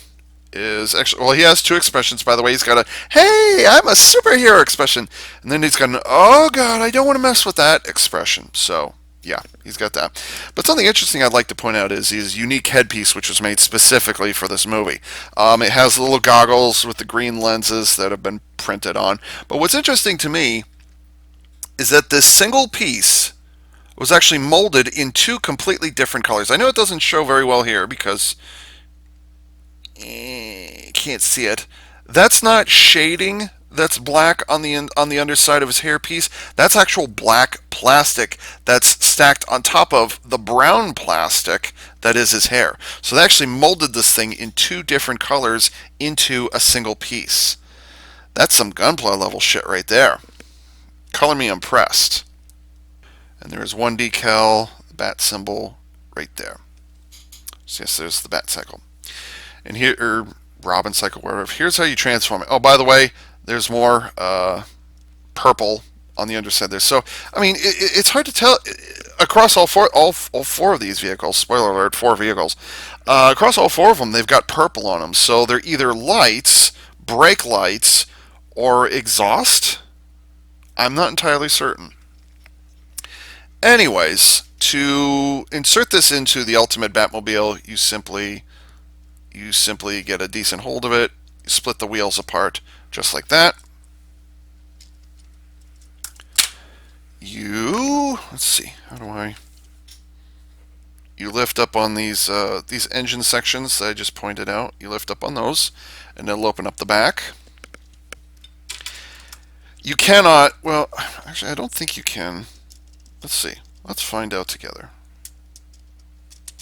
is actually, well, he has two expressions, by the way. He's got a, hey, I'm a superhero expression. And then he's got an, oh, God, I don't want to mess with that expression. So, yeah, he's got that. But something interesting I'd like to point out is his unique headpiece, which was made specifically for this movie. It has little goggles with the green lenses that have been printed on. But what's interesting to me is that this single piece was actually molded in two completely different colors. I know it doesn't show very well here because can't see it. That's not shading. That's black on the underside of his hairpiece. That's actual black plastic that's stacked on top of the brown plastic that is his hair. So they actually molded this thing in two different colors into a single piece. That's some gunpla level shit right there. Color me impressed. And there's one decal, the bat symbol right there. So yes, there's the bat cycle. And here, or Robin cycle, whatever. Here's how you transform it. Oh, by the way, there's more purple on the underside there. So, I mean, it's hard to tell across all four of these vehicles. Spoiler alert: 4 vehicles. Across all 4 of them, they've got purple on them. So they're either lights, brake lights, or exhaust. I'm not entirely certain. Anyways, to insert this into the Ultimate Batmobile, you simply get a decent hold of it, you split the wheels apart just like that. Let's see, you lift up on these engine sections that I just pointed out. You lift up on those, and it'll open up the back. You cannot, well, actually, I don't think you can. Let's see. Let's find out together.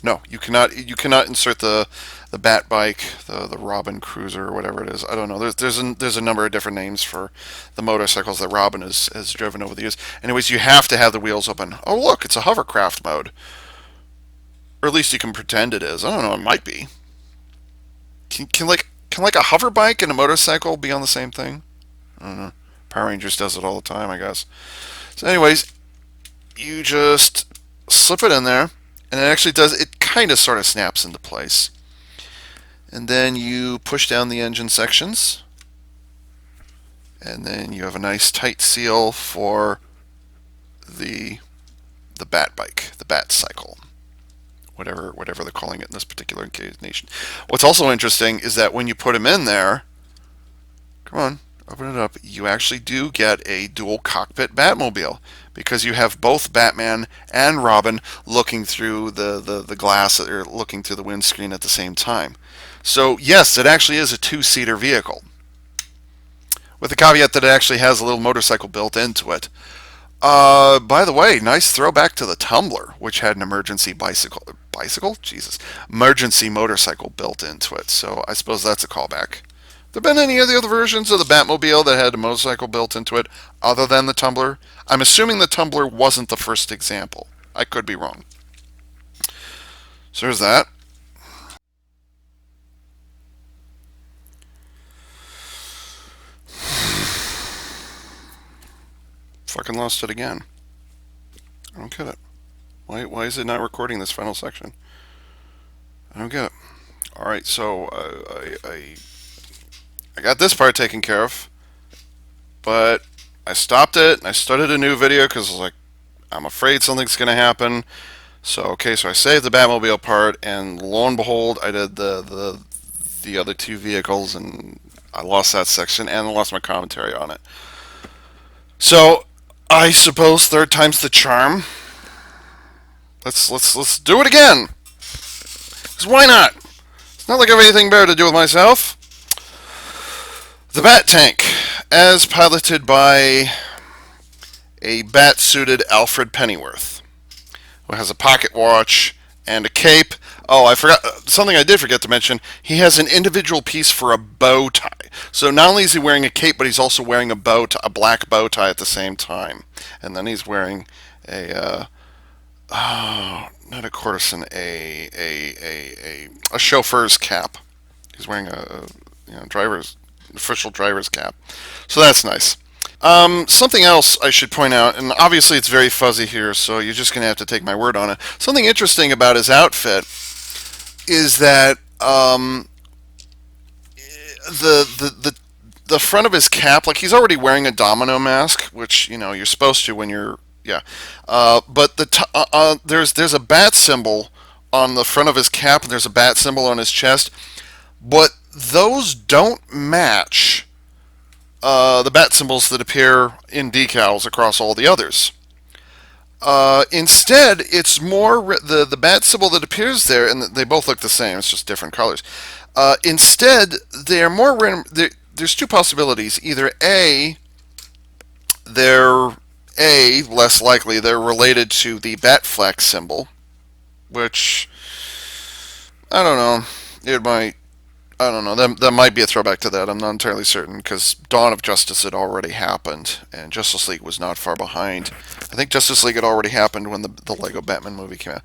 No, you cannot. You cannot insert the Bat bike, the Robin Cruiser, or whatever it is. I don't know. There's a number of different names for the motorcycles that Robin has driven over the years. Anyways, you have to have the wheels open. Oh, look, it's a hovercraft mode, or at least you can pretend it is. I don't know. It might be. Can like a hover bike and a motorcycle be on the same thing? I don't know. Power Rangers does it all the time, I guess. So, anyways, you just slip it in there. And it actually does, it kind of sort of snaps into place. And then you push down the engine sections. And then you have a nice tight seal for the Bat bike, the Bat cycle. Whatever they're calling it in this particular incarnation. What's also interesting is that when you put them in there, come on, open it up, you actually do get a dual cockpit Batmobile, because you have both Batman and Robin looking through the glass, or looking through the windscreen at the same time. So yes, it actually is a 2-seater vehicle, with the caveat that it actually has a little motorcycle built into it. By the way, nice throwback to the Tumbler, which had an emergency emergency motorcycle built into it. So I suppose that's a callback. Have there been any of the other versions of the Batmobile that had a motorcycle built into it other than the Tumbler? I'm assuming the Tumbler wasn't the first example. I could be wrong. So there's that. Fucking lost it again. I don't get it. Why is it not recording this final section? I don't get it. Alright, so I got this part taken care of, but I stopped it and I started a new video because I was like, I'm afraid something's going to happen. So okay, so I saved the Batmobile part, and lo and behold, I did the other 2 vehicles, and I lost that section and I lost my commentary on it. So I suppose third time's the charm. Let's do it again. 'Cause why not? It's not like I have anything better to do with myself. The Bat Tank, as piloted by a bat-suited Alfred Pennyworth, who has a pocket watch and a cape. Oh, I forgot something I did forget to mention. He has an individual piece for a bow tie. So not only is he wearing a cape, but he's also wearing a black bow tie at the same time. And then he's wearing a not a courtesan, a chauffeur's cap. He's wearing a official driver's cap. So that's nice. Something else I should point out, and obviously it's very fuzzy here, so you're just going to have to take my word on it. Something interesting about his outfit is that the front of his cap, like he's already wearing a domino mask, which you're supposed to when you're yeah. But there's a bat symbol on the front of his cap, and there's a bat symbol on his chest, but those don't match the bat symbols that appear in decals across all the others. Instead, it's more the bat symbol that appears there, and they both look the same. It's just different colors. Instead, they're more random. There's two possibilities. Either they're less likely they're related to the bat flag symbol, which I don't know. It might. I don't know. That might be a throwback to that. I'm not entirely certain because Dawn of Justice had already happened, and Justice League was not far behind. I think Justice League had already happened when the Lego Batman movie came out.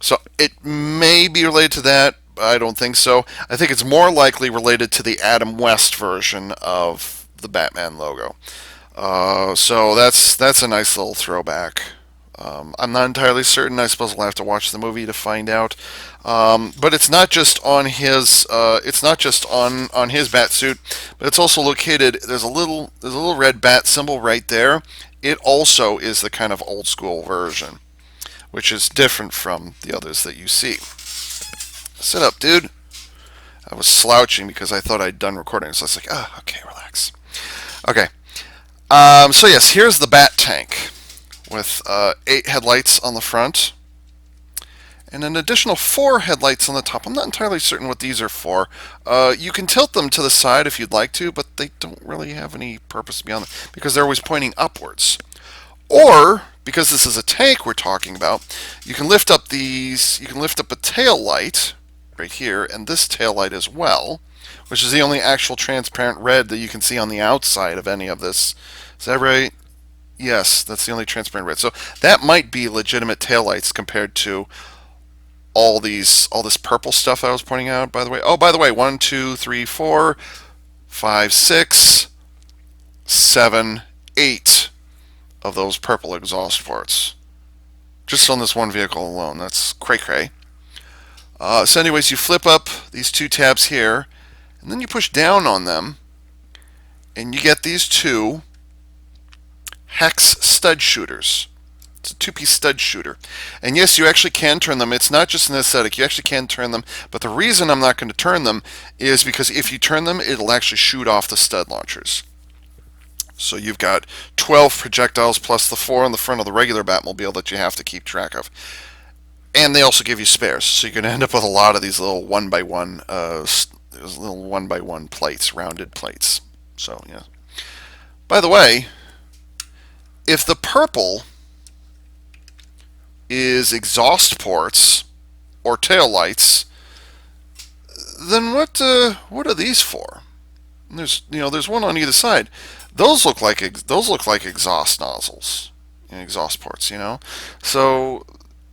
So it may be related to that. I don't think so. I think it's more likely related to the Adam West version of the Batman logo. So that's a nice little throwback. I'm not entirely certain. I suppose we'll have to watch the movie to find out. But it's not just on his bat suit, but it's also located. There's a little red bat symbol right there. It also is the kind of old school version, which is different from the others that you see. Sit up, dude. I was slouching because I thought I'd done recording, so I was like, okay, relax. Okay. So yes, here's the bat tank with 8 headlights on the front and an additional 4 headlights on the top. I'm not entirely certain what these are for. You can tilt them to the side if you'd like to, but they don't really have any purpose beyond that because they're always pointing upwards. Or, because this is a tank we're talking about, you can lift up a tail light right here and this tail light as well, which is the only actual transparent red that you can see on the outside of any of this. Is that right? Yes, that's the only transparent red. So that might be legitimate taillights compared to all this purple stuff I was pointing out, by the way. Oh, by the way, 1, 2, 3, 4, 5, 6, 7, 8 of those purple exhaust ports. Just on this one vehicle alone. That's cray-cray. So anyways, you flip up these 2 tabs here, and then you push down on them, and you get these 2 hex stud shooters. It's a 2-piece stud shooter. And yes, you actually can turn them. It's not just an aesthetic. You actually can turn them. But the reason I'm not going to turn them is because if you turn them, it'll actually shoot off the stud launchers. So you've got 12 projectiles plus the 4 on the front of the regular Batmobile that you have to keep track of. And they also give you spares. So you're going to end up with a lot of these little 1x1 plates, rounded plates. So, yeah. By the way, if the purple is exhaust ports or tail lights, then what are these for? There's one on either side. Those look like exhaust nozzles, exhaust ports. So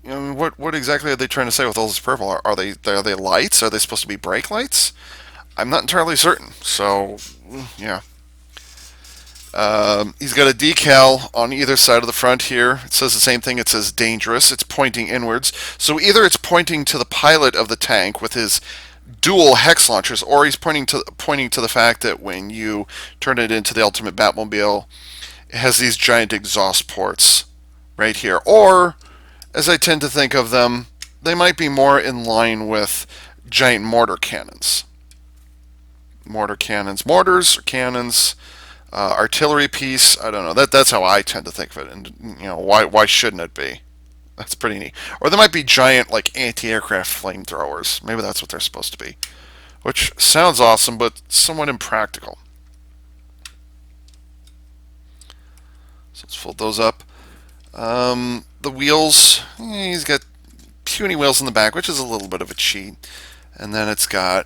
what exactly are they trying to say with all this purple? Are they lights? Are they supposed to be brake lights? I'm not entirely certain. So yeah. He's got a decal on either side of the front here. It says the same thing. It says dangerous. It's pointing inwards. So either it's pointing to the pilot of the tank with his dual hex launchers, or he's pointing to the fact that when you turn it into the Ultimate Batmobile, it has these giant exhaust ports right here. Or, as I tend to think of them, they might be more in line with giant mortar cannons. Mortars or cannons. Artillery piece, I don't know. That's how I tend to think of it, and why shouldn't it be? That's pretty neat. Or there might be giant anti-aircraft flamethrowers. Maybe that's what they're supposed to be, which sounds awesome, but somewhat impractical. So let's fold those up. The wheels, he's got puny wheels in the back, which is a little bit of a cheat, and then it's got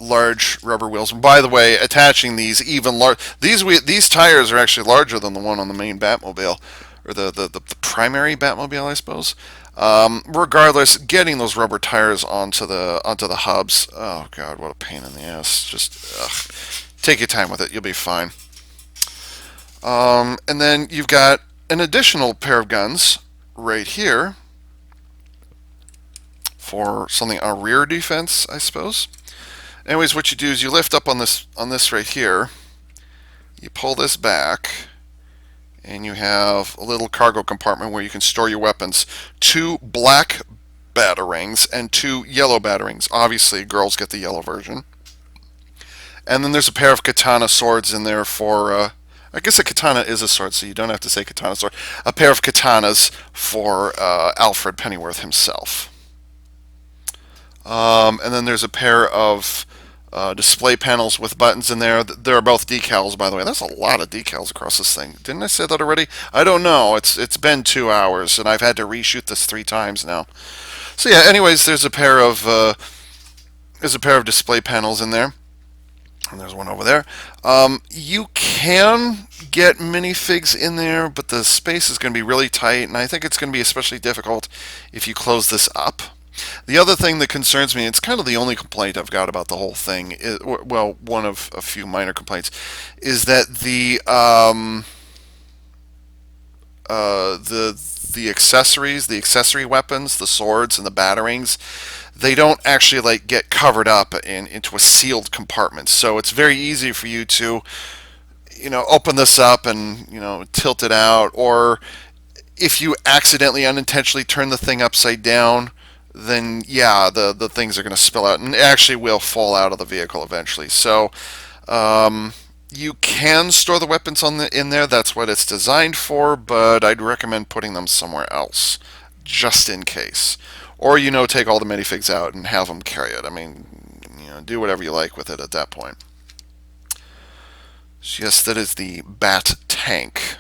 large rubber wheels. And by the way, attaching these these tires are actually larger than the one on the main Batmobile, or the primary Batmobile, I suppose. Regardless, getting those rubber tires onto the hubs, oh god, what a pain in the ass. Just take your time with it, you'll be fine. And then you've got an additional pair of guns right here for something, a rear defense, I suppose. Anyways, what you do is you lift up on this right here. You pull this back, and you have a little cargo compartment where you can store your weapons. Two black batarangs and two yellow batarangs. Obviously, girls get the yellow version. And then there's a pair of katana swords in there for. I guess a katana is a sword, so you don't have to say katana sword. A pair of katanas for Alfred Pennyworth himself. And then there's a pair of display panels with buttons in there. They're both decals, by the way. That's a lot of decals across this thing. Didn't I say that already? I don't know. It's been 2 hours, and I've had to reshoot this 3 times now. So yeah. Anyways, there's a pair of display panels in there, and there's one over there. You can get minifigs in there, but the space is going to be really tight, and I think it's going to be especially difficult if you close this up. The other thing that concerns me, it's kind of the only complaint I've got about the whole thing, well, one of a few minor complaints, is that the accessories, the accessory weapons, the swords and the batarangs, they don't actually like get covered up into a sealed compartment. So it's very easy for you to, open this up and, tilt it out, or if you accidentally unintentionally turn the thing upside down, then yeah, the things are going to spill out and actually will fall out of the vehicle eventually. So you can store the weapons in there. That's what it's designed for, but I'd recommend putting them somewhere else, just in case. Or take all the minifigs out and have them carry it. I mean, do whatever you like with it at that point. So yes, that is the Bat Tank.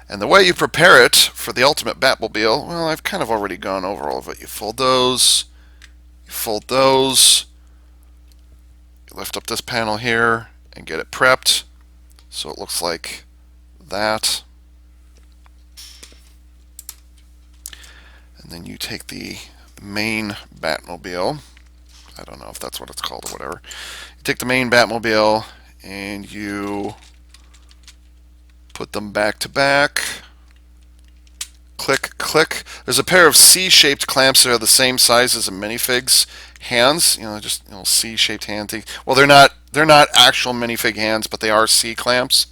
And the way you prepare it for the ultimate Batmobile, well, I've kind of already gone over all of it. You fold those, you lift up this panel here and get it prepped so it looks like that. And then you take the main Batmobile. I don't know if that's what it's called or whatever. You take the main Batmobile and you put them back to back. Click, click. There's a pair of C-shaped clamps that are the same size as a minifig's hands. Just C-shaped hand things. Well, they're not actual minifig hands, but they are C clamps.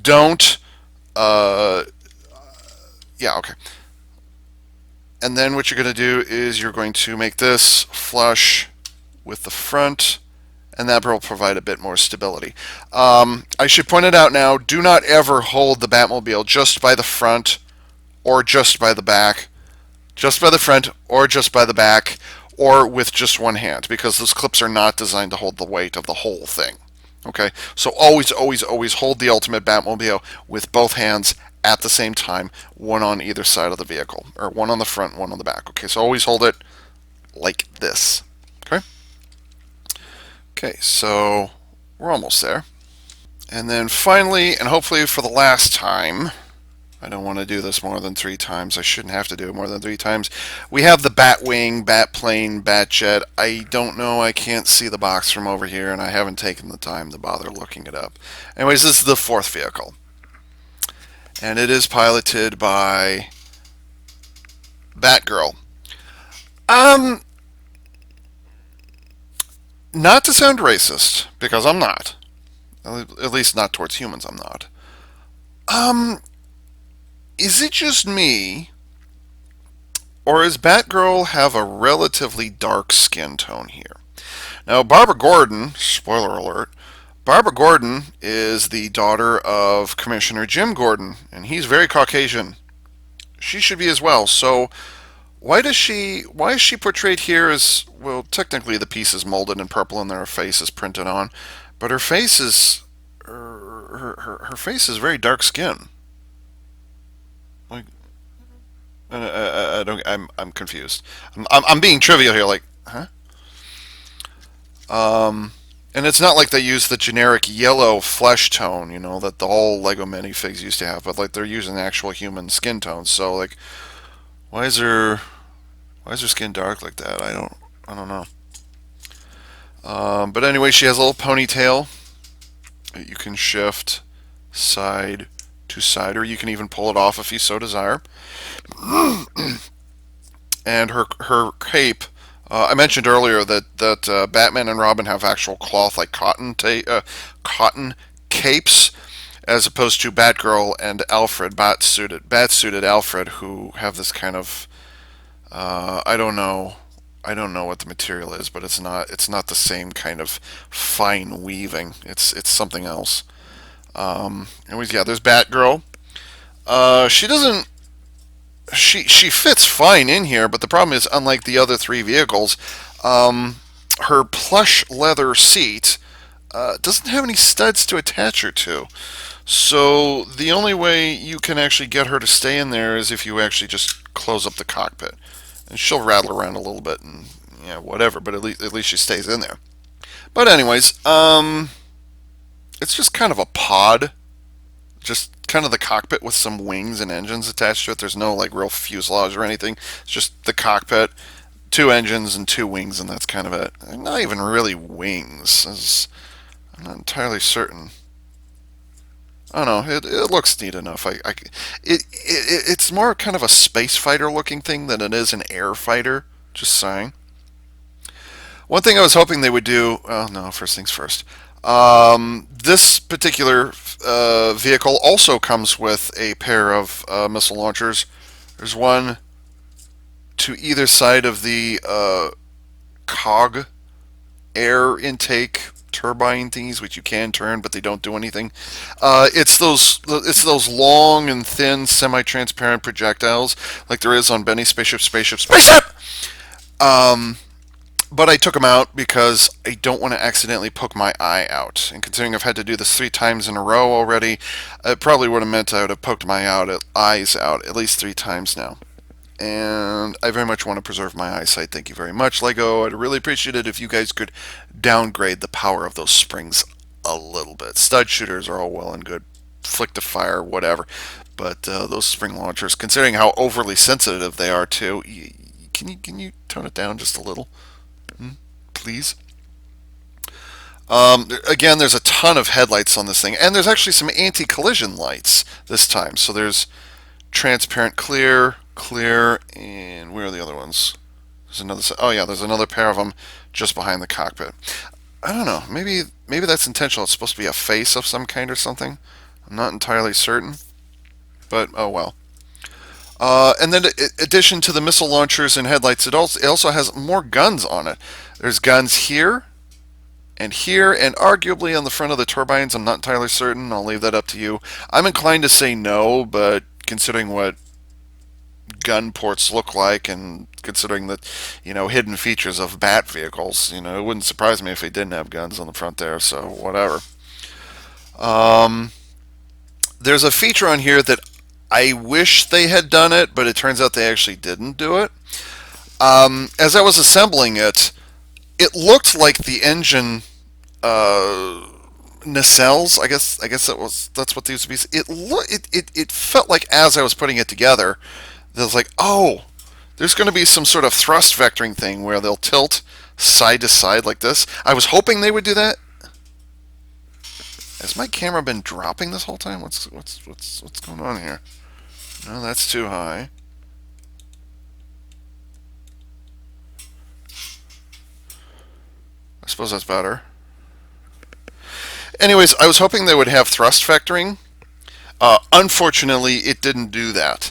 Don't. Yeah, okay. And then what you're going to do is you're going to make this flush with the front, and that will provide a bit more stability. I should point it out now, do not ever hold the Batmobile just by the front or just by the back, just by the front or just by the back, or with just one hand, because those clips are not designed to hold the weight of the whole thing. Okay, so always, always, always hold the ultimate Batmobile with both hands at the same time, one on either side of the vehicle, or one on the front, one on the back. Okay, so always hold it like this. Okay. Okay, so we're almost there. And then finally, and hopefully for the last time, I don't want to do this more than 3 times. I shouldn't have to do it more than 3 times. We have the Batwing, Batplane, Batjet. I don't know. I can't see the box from over here, and I haven't taken the time to bother looking it up. Anyways, this is the 4th vehicle. And it is piloted by Batgirl. Not to sound racist, because I'm not. At least not towards humans, I'm not. Is it just me, or does Batgirl have a relatively dark skin tone here? Now, Barbara Gordon, spoiler alert, Barbara Gordon is the daughter of Commissioner Jim Gordon, and he's very Caucasian. She should be as well. So why is she portrayed here as, well, technically the piece is molded in purple and her face is printed on, but her face is her face is very dark skin. Like, I don't. I'm confused. I'm being trivial here. Like, huh? And it's not like they use the generic yellow flesh tone, that the whole Lego minifigs used to have, but like they're using actual human skin tones. So like, why is her skin dark like that? I don't know. But anyway, she has a little ponytail that you can shift side to side, or you can even pull it off if you so desire. And her cape. I mentioned earlier that Batman and Robin have actual cloth like cotton capes, as opposed to Batgirl and Alfred, bat suited Alfred, who have this kind of I don't know what the material is, but it's not the same kind of fine weaving. It's something else. Anyways, yeah, there's Batgirl. She doesn't she fits fine in here, but the problem is, unlike the other three vehicles, her plush leather seat doesn't have any studs to attach her to. So the only way you can actually get her to stay in there is if you actually just close up the cockpit, and she'll rattle around a little bit and yeah, whatever. But at least she stays in there. But anyways, it's just kind of a pod, just kind of the cockpit with some wings and engines attached to it. There's no like real fuselage or anything. It's just the cockpit, two engines and two wings, and that's kind of it. Not even really wings. I'm not entirely certain. I don't know. It looks neat enough. It's more kind of a space fighter looking thing than it is an air fighter. Just saying. One thing I was hoping they would do. Well, no. First things first. This particular vehicle also comes with a pair of missile launchers. There's one to either side of the cog air intake turbine thingies, which you can turn, but they don't do anything. It's those long and thin, semi-transparent projectiles like there is on Benny's Spaceship. Um, but I took them out because I don't want to accidentally poke my eye out. And considering I've had to do this 3 times in a row already, it probably would have meant I would have poked my eyes out at least 3 times now. And I very much want to preserve my eyesight. Thank you very much, Lego. I'd really appreciate it if you guys could downgrade the power of those springs a little bit. Stud shooters are all well and good, flick to fire, whatever. But those spring launchers, considering how overly sensitive they are too, can you tone it down just a little, please? Again, there's a ton of headlights on this thing, and there's actually some anti-collision lights this time. So there's transparent, clear, and where are the other ones? There's another. Oh yeah, there's another pair of them just behind the cockpit. I don't know. Maybe that's intentional. It's supposed to be a face of some kind or something. I'm not entirely certain, but oh well. And then, in addition to the missile launchers and headlights, it also has more guns on it. There's guns here, and here, and arguably on the front of the turbines. I'm not entirely certain. I'll leave that up to you. I'm inclined to say no, but considering what gun ports look like, and considering the hidden features of bat vehicles, it wouldn't surprise me if they didn't have guns on the front there. So whatever. There's a feature on here that I wish they had done it, but it turns out they actually didn't do it. As I was assembling it, it looked like the engine nacelles. I guess that's what these used to be. It felt like as I was putting it together, it was like, oh, there's going to be some sort of thrust vectoring thing where they'll tilt side to side like this. I was hoping they would do that. Has my camera been dropping this whole time? What's going on here? No, that's too high. I suppose that's better. Anyways, I was hoping they would have thrust vectoring. Unfortunately, it didn't do that.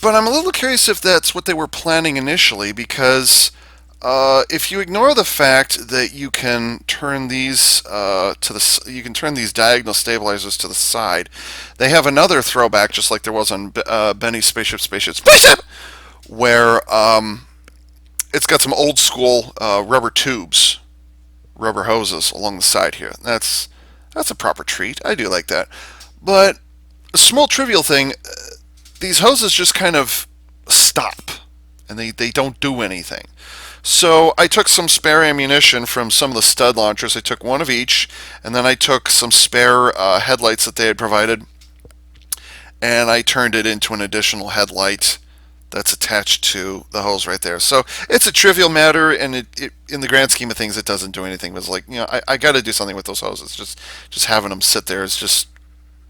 But I'm a little curious if that's what they were planning initially, because if you ignore the fact that you can turn these you can turn these diagonal stabilizers to the side, they have another throwback, just like there was on Benny's Spaceship, where it's got some old school rubber tubes, rubber hoses along the side here. That's a proper treat. I do like that. But a small trivial thing, these hoses just kind of stop, and they don't do anything. So I took some spare ammunition from some of the stud launchers. I took one of each, and then I took some spare headlights that they had provided, and I turned it into an additional headlight that's attached to the hose right there. So it's a trivial matter, and it in the grand scheme of things, it doesn't do anything. But it's like, I got to do something with those hoses. Just having them sit there is just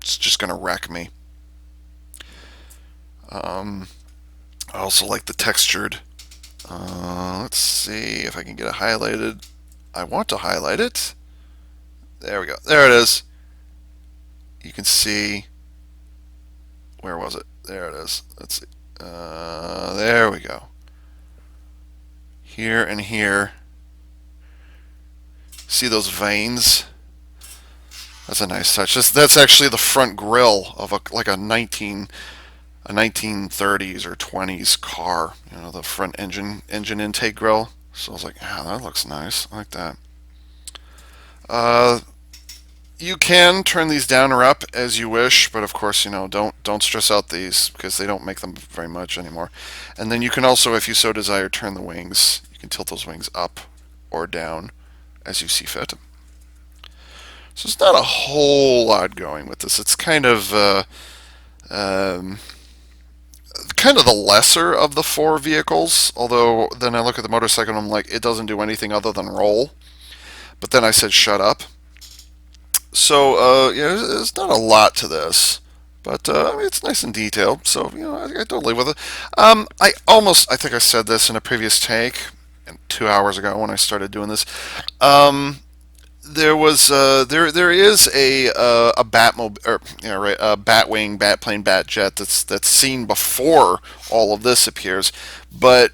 It's just going to wreck me. I also like the textured. Let's see if I can get it highlighted. I want to highlight it. There we go. There it is. You can see. Where was it? There it is. Let's see. There we go. Here and here. See those veins? That's a nice touch. That's actually the front grille of like a 1930s or 20s car. You know, the front engine intake grille. So I was like, ah, that looks nice. I like that. Uh, you can turn these down or up as you wish, but of course, you know, don't stress out these because they don't make them very much anymore. And then you can also, if you so desire, turn the wings. You can tilt those wings up or down as you see fit. So it's not a whole lot going with this. It's um, kind of the lesser of the four vehicles. Although then I look at the motorcycle and I'm like, it doesn't do anything other than roll. But then I said, shut up. So yeah, there's not a lot to this, but I mean, it's nice and detailed. So you know, I don't live with it. I think I said this in a previous take, 2 hours ago when I started doing this. There was there is a Batmobile or you know right a Batwing, Batplane, Batjet that's seen before all of this appears, but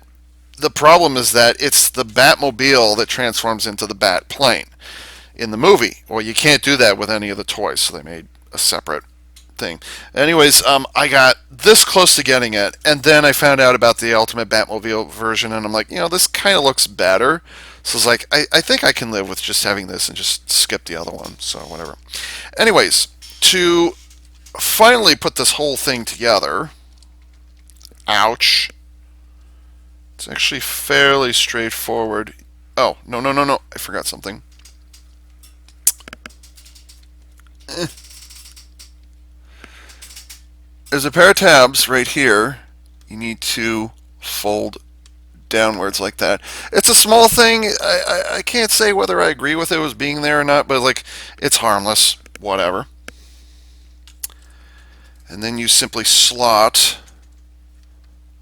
the problem is that it's the Batmobile that transforms into the Batplane in the movie. Well, you can't do that with any of the toys, so they made a separate thing. Anyways, I got this close to getting it, and then I found out about the Ultimate Batmobile version, and I'm like, you know, this kind of looks better. So it's like, I think I can live with just having this and just skip the other one, so whatever. Anyways, to finally put this whole thing together, ouch, it's actually fairly straightforward. Oh, no, no, no, no, I forgot something. There's a pair of tabs right here. You need to fold downwards like that. It's a small thing. I can't say whether I agree with it was being there or not, but like it's harmless. Whatever. And then you simply slot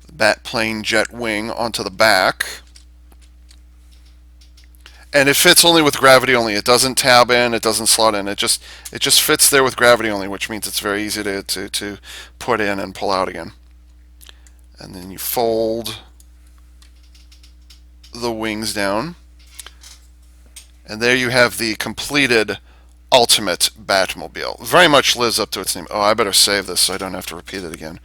the Batplane jet wing onto the back. And it fits only with gravity only. It doesn't tab in, it doesn't slot in. It just fits there with gravity only, which means it's very easy to put in and pull out again. And then you fold the wings down. And there you have the completed Ultimate Batmobile. Very much lives up to its name. Oh, I better save this so I don't have to repeat it again.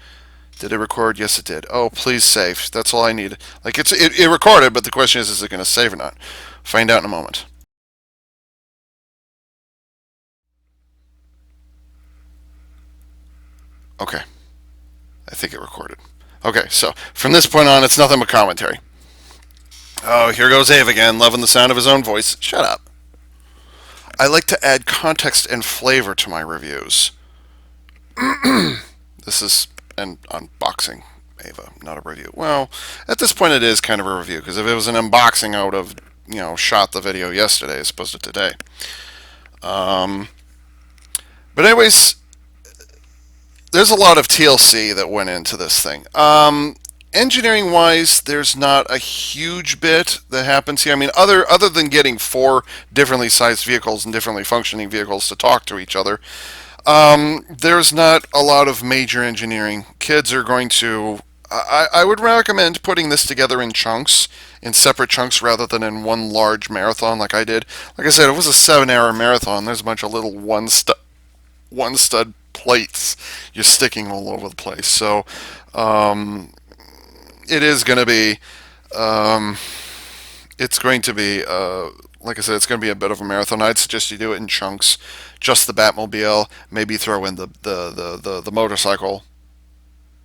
Did it record? Yes, it did. Oh, please save. That's all I need. Like it recorded, but the question is it going to save or not? Find out in a moment. Okay. I think it recorded. Okay, so from this point on, it's nothing but commentary. Oh, here goes Ave again, loving the sound of his own voice. Shut up. I like to add context and flavor to my reviews. This is an unboxing, Ava, not a review. Well, at this point, it is kind of a review because if it was an unboxing, I would have, you know, shot the video yesterday as opposed to today. But anyways, there's a lot of TLC that went into this thing. Engineering wise, there's not a huge bit that happens here. I mean, other than getting four differently sized vehicles and differently functioning vehicles to talk to each other, there's not a lot of major engineering. Kids are going to. I would recommend putting this together in chunks, in separate chunks, rather than in one large marathon like I did. Like I said, it was a 7-hour marathon. There's a bunch of little one stud plates you're sticking all over the place. So it is going to be. It's going to be. Like I said, it's going to be a bit of a marathon. I'd suggest you do it in chunks. Just the Batmobile, maybe throw in the motorcycle,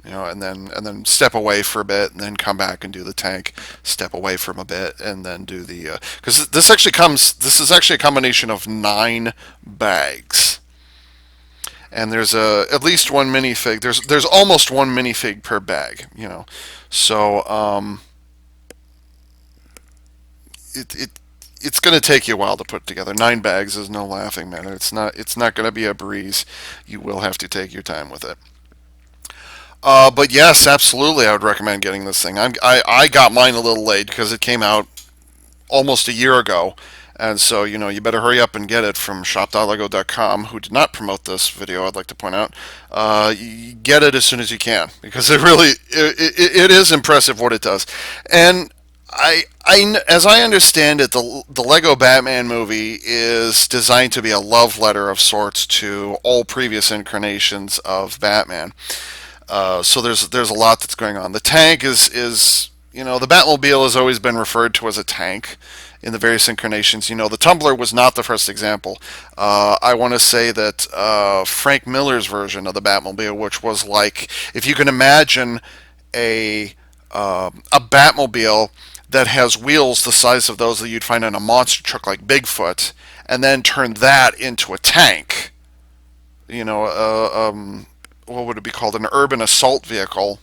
you know, and then step away for a bit, and then come back and do the tank. Step away from a bit, and then do the because this actually comes. This is actually a combination of 9 bags, and there's at least one minifig. There's almost one minifig per bag, you know, so it it's going to take you a while to put together. 9 bags is no laughing matter. It's not going to be a breeze. You will have to take your time with it. But yes, absolutely, I would recommend getting this thing. I got mine a little late because it came out almost a year ago. And so, you better hurry up and get it from shop.lego.com, who did not promote this video, I'd like to point out. You get it as soon as you can, because it is impressive what it does. And as I understand it, the Lego Batman movie is designed to be a love letter of sorts to all previous incarnations of Batman. So there's a lot that's going on. The tank is the Batmobile has always been referred to as a tank in the various incarnations. The Tumbler was not the first example. I want to say that Frank Miller's version of the Batmobile, which was like, if you can imagine a Batmobile that has wheels the size of those that you'd find in a monster truck like Bigfoot, and then turn that into a tank. What would it be called? An urban assault vehicle.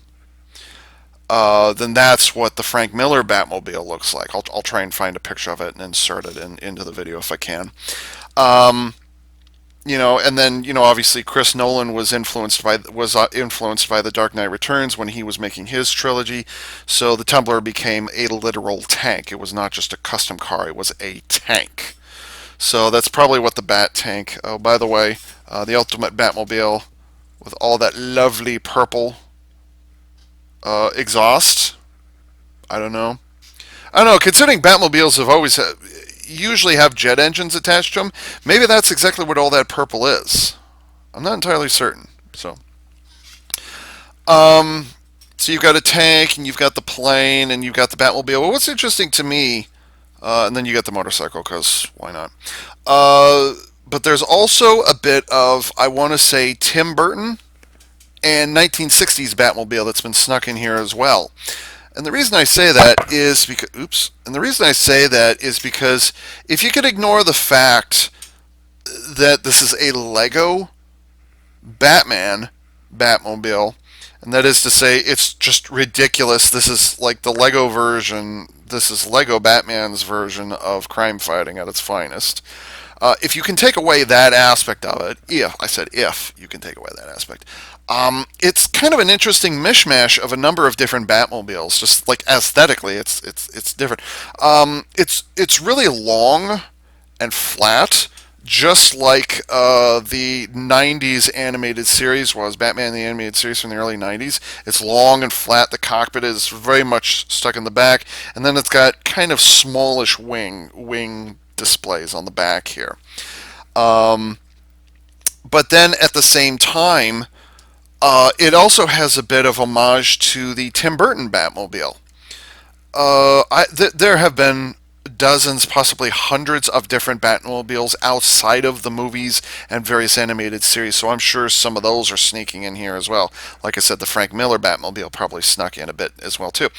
Then that's what the Frank Miller Batmobile looks like. I'll try and find a picture of it and insert it into the video if I can. Um, and then obviously Chris Nolan was influenced by The Dark Knight Returns when he was making his trilogy. So the Tumbler became a literal tank. It was not just a custom car; it was a tank. So that's probably what the Bat Tank. Oh, by the way, the Ultimate Batmobile with all that lovely purple exhaust. I don't know. I don't know. Considering Batmobiles usually have jet engines attached to them, maybe that's exactly what all that purple is. I'm not entirely certain. Um, so you've got a tank, and you've got the plane, and you've got the Batmobile. Well, what's interesting to me, and then you got the motorcycle, because why not? But there's also a bit of, I want to say, Tim Burton and 1960s Batmobile that's been snuck in here as well. And the reason I say that is because if you could ignore the fact that this is a Lego Batmobile, and that is to say it's just ridiculous. This is like the Lego version. This is Lego Batman's version of crime fighting at its finest. If you can take away that aspect of it, if you can take away that aspect, it's kind of an interesting mishmash of a number of different Batmobiles. Just like aesthetically, it's different. It's really long and flat, just like the '90s animated series was. Batman the animated series from the early '90s. It's long and flat. The cockpit is very much stuck in the back, and then it's got kind of smallish wing displays on the back here. Um, but then at the same time, it also has a bit of homage to the Tim Burton Batmobile. There have been dozens, possibly hundreds of different Batmobiles outside of the movies and various animated series, so I'm sure some of those are sneaking in here as well. Like I said, the Frank Miller Batmobile probably snuck in a bit as well too.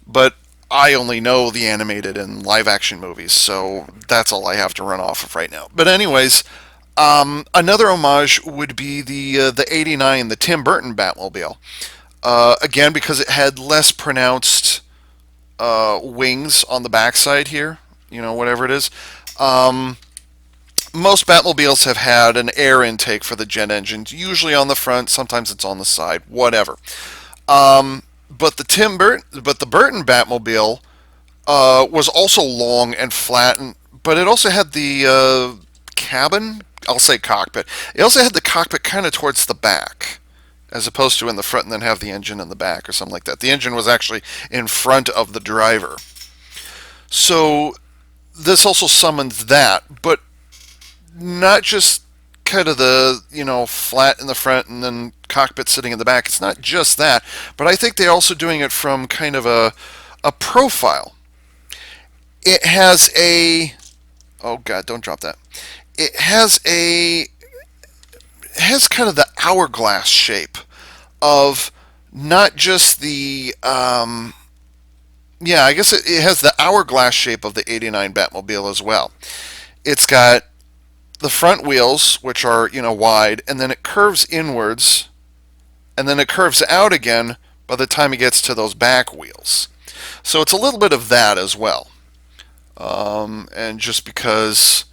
But I only know the animated and live action movies, so that's all I have to run off of right now. But anyways, another homage would be the '89, the Tim Burton Batmobile. Again, because it had less pronounced wings on the backside here, whatever it is. Um, Most Batmobiles have had an air intake for the jet engines, usually on the front, sometimes it's on the side, whatever. But the Burton Batmobile was also long and flat, but it also had the cabin. I'll say cockpit. It also had the cockpit kind of towards the back, as opposed to in the front and then have the engine in the back or something like that. The engine was actually in front of the driver. So this also summons that, but not just kind of the, flat in the front and then cockpit sitting in the back. It's not just that, but I think they're also doing it from kind of a profile. It has a, oh God, don't drop that. It has kind of the hourglass shape of not just the, I guess it has the hourglass shape of the '89 Batmobile as well. It's got the front wheels, which are, wide, and then it curves inwards, and then it curves out again by the time it gets to those back wheels. So it's a little bit of that as well. And just because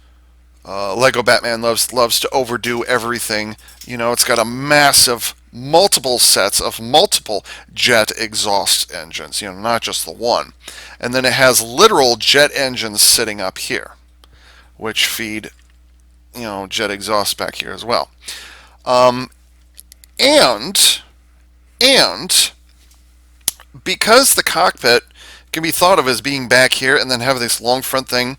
Lego Batman loves to overdo everything, it's got a massive multiple sets of multiple jet exhaust engines, not just the one. And then it has literal jet engines sitting up here, which feed, jet exhaust back here as well. Um, and and because the cockpit can be thought of as being back here and then have this long front thing,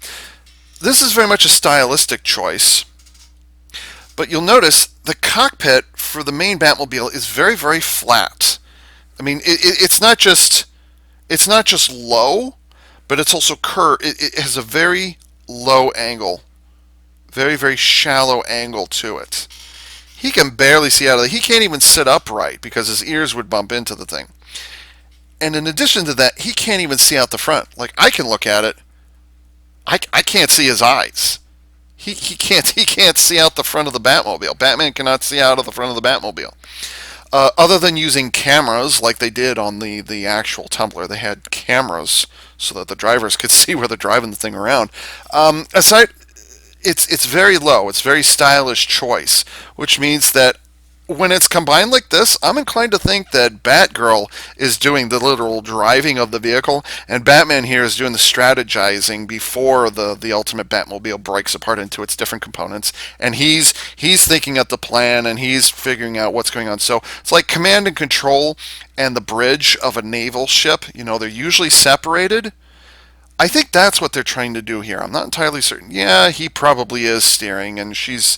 this is very much a stylistic choice. But you'll notice the cockpit for the main Batmobile is very, very flat. I mean, it's not just low, but it's also curved. It has a very low angle, very, very shallow angle to it. He can barely see out of it. He can't even sit upright because his ears would bump into the thing. And in addition to that, he can't even see out the front. Like, I can look at it. I can't see his eyes. He can't see out the front of the Batmobile. Batman cannot see out of the front of the Batmobile. Other than using cameras like they did on the actual Tumbler, they had cameras so that the drivers could see where they're driving the thing around. Aside, it's very low. It's very stylish choice, which means that when it's combined like this, I'm inclined to think that Batgirl is doing the literal driving of the vehicle, and Batman here is doing the strategizing before the ultimate Batmobile breaks apart into its different components, and he's thinking up the plan and he's figuring out what's going on. So it's like command and control and the bridge of a naval ship. They're usually separated. I think that's what they're trying to do here. I'm not entirely certain. Yeah, he probably is steering, and she's,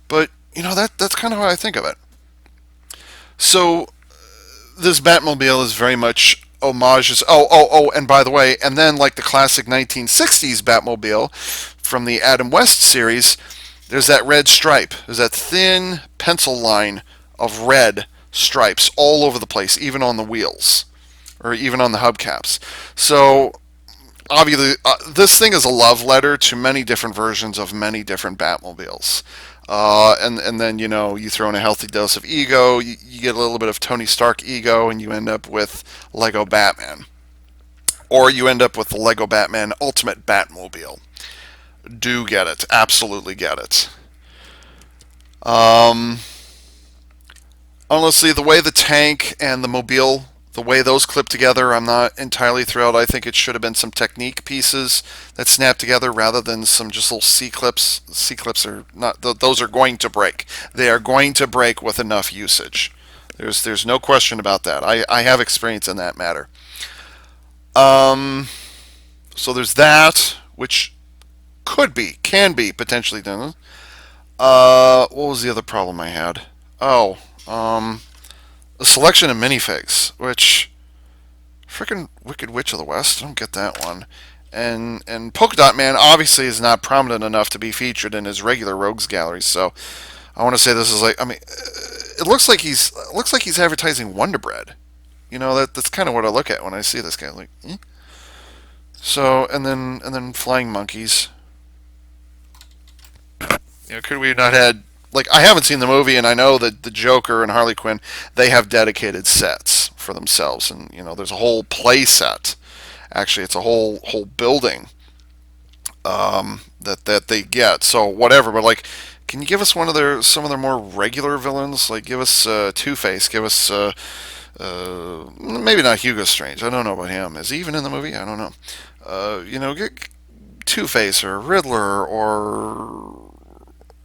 but that's kind of how I think of it. So this Batmobile is very much homages. And by the way, and then like the classic 1960s Batmobile from the Adam West series, there's that red stripe. There's that thin pencil line of red stripes all over the place, even on the wheels or even on the hubcaps. So obviously, this thing is a love letter to many different versions of many different Batmobiles. And then you throw in a healthy dose of ego, you get a little bit of Tony Stark ego, and you end up with Lego Batman, or you end up with the Lego Batman Ultimate Batmobile. Do get it, absolutely get it. Um, Honestly, the way the tank and the mobile, the way those clip together, I'm not entirely thrilled. I think it should have been some technique pieces that snap together rather than some just little C clips. C clips are not; those are going to break. They are going to break with enough usage. There's no question about that. I have experience in that matter. Um, so there's that, which can be potentially done. What was the other problem I had? Oh, a selection of minifigs, which freaking Wicked Witch of the West. I don't get that one. And Polka-Dot Man obviously is not prominent enough to be featured in his regular Rogues gallery. So I want to say this is like, I mean, it looks like he's advertising Wonder Bread. That's kind of what I look at when I see this guy. Like, eh? So and then flying monkeys. Could we not had, like, I haven't seen the movie, and I know that the Joker and Harley Quinn, they have dedicated sets for themselves, and there's a whole play set. Actually, it's a whole building that they get. So whatever, but like, can you give us some of their more regular villains? Like, give us Two Face, give us maybe not Hugo Strange. I don't know about him. Is he even in the movie? I don't know. Get Two Face or Riddler, or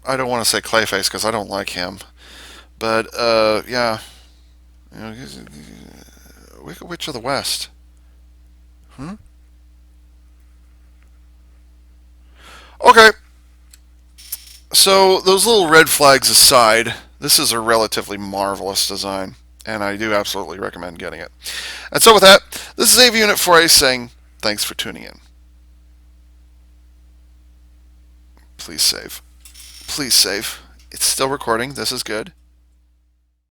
I don't want to say Clayface because I don't like him. But yeah, Wicked Witch of the West. Hmm? Okay, so those little red flags aside, this is a relatively marvelous design, and I do absolutely recommend getting it. And so with that, this is AV Unit 4A saying thanks for tuning in. Please save. Please save. It's still recording. This is good.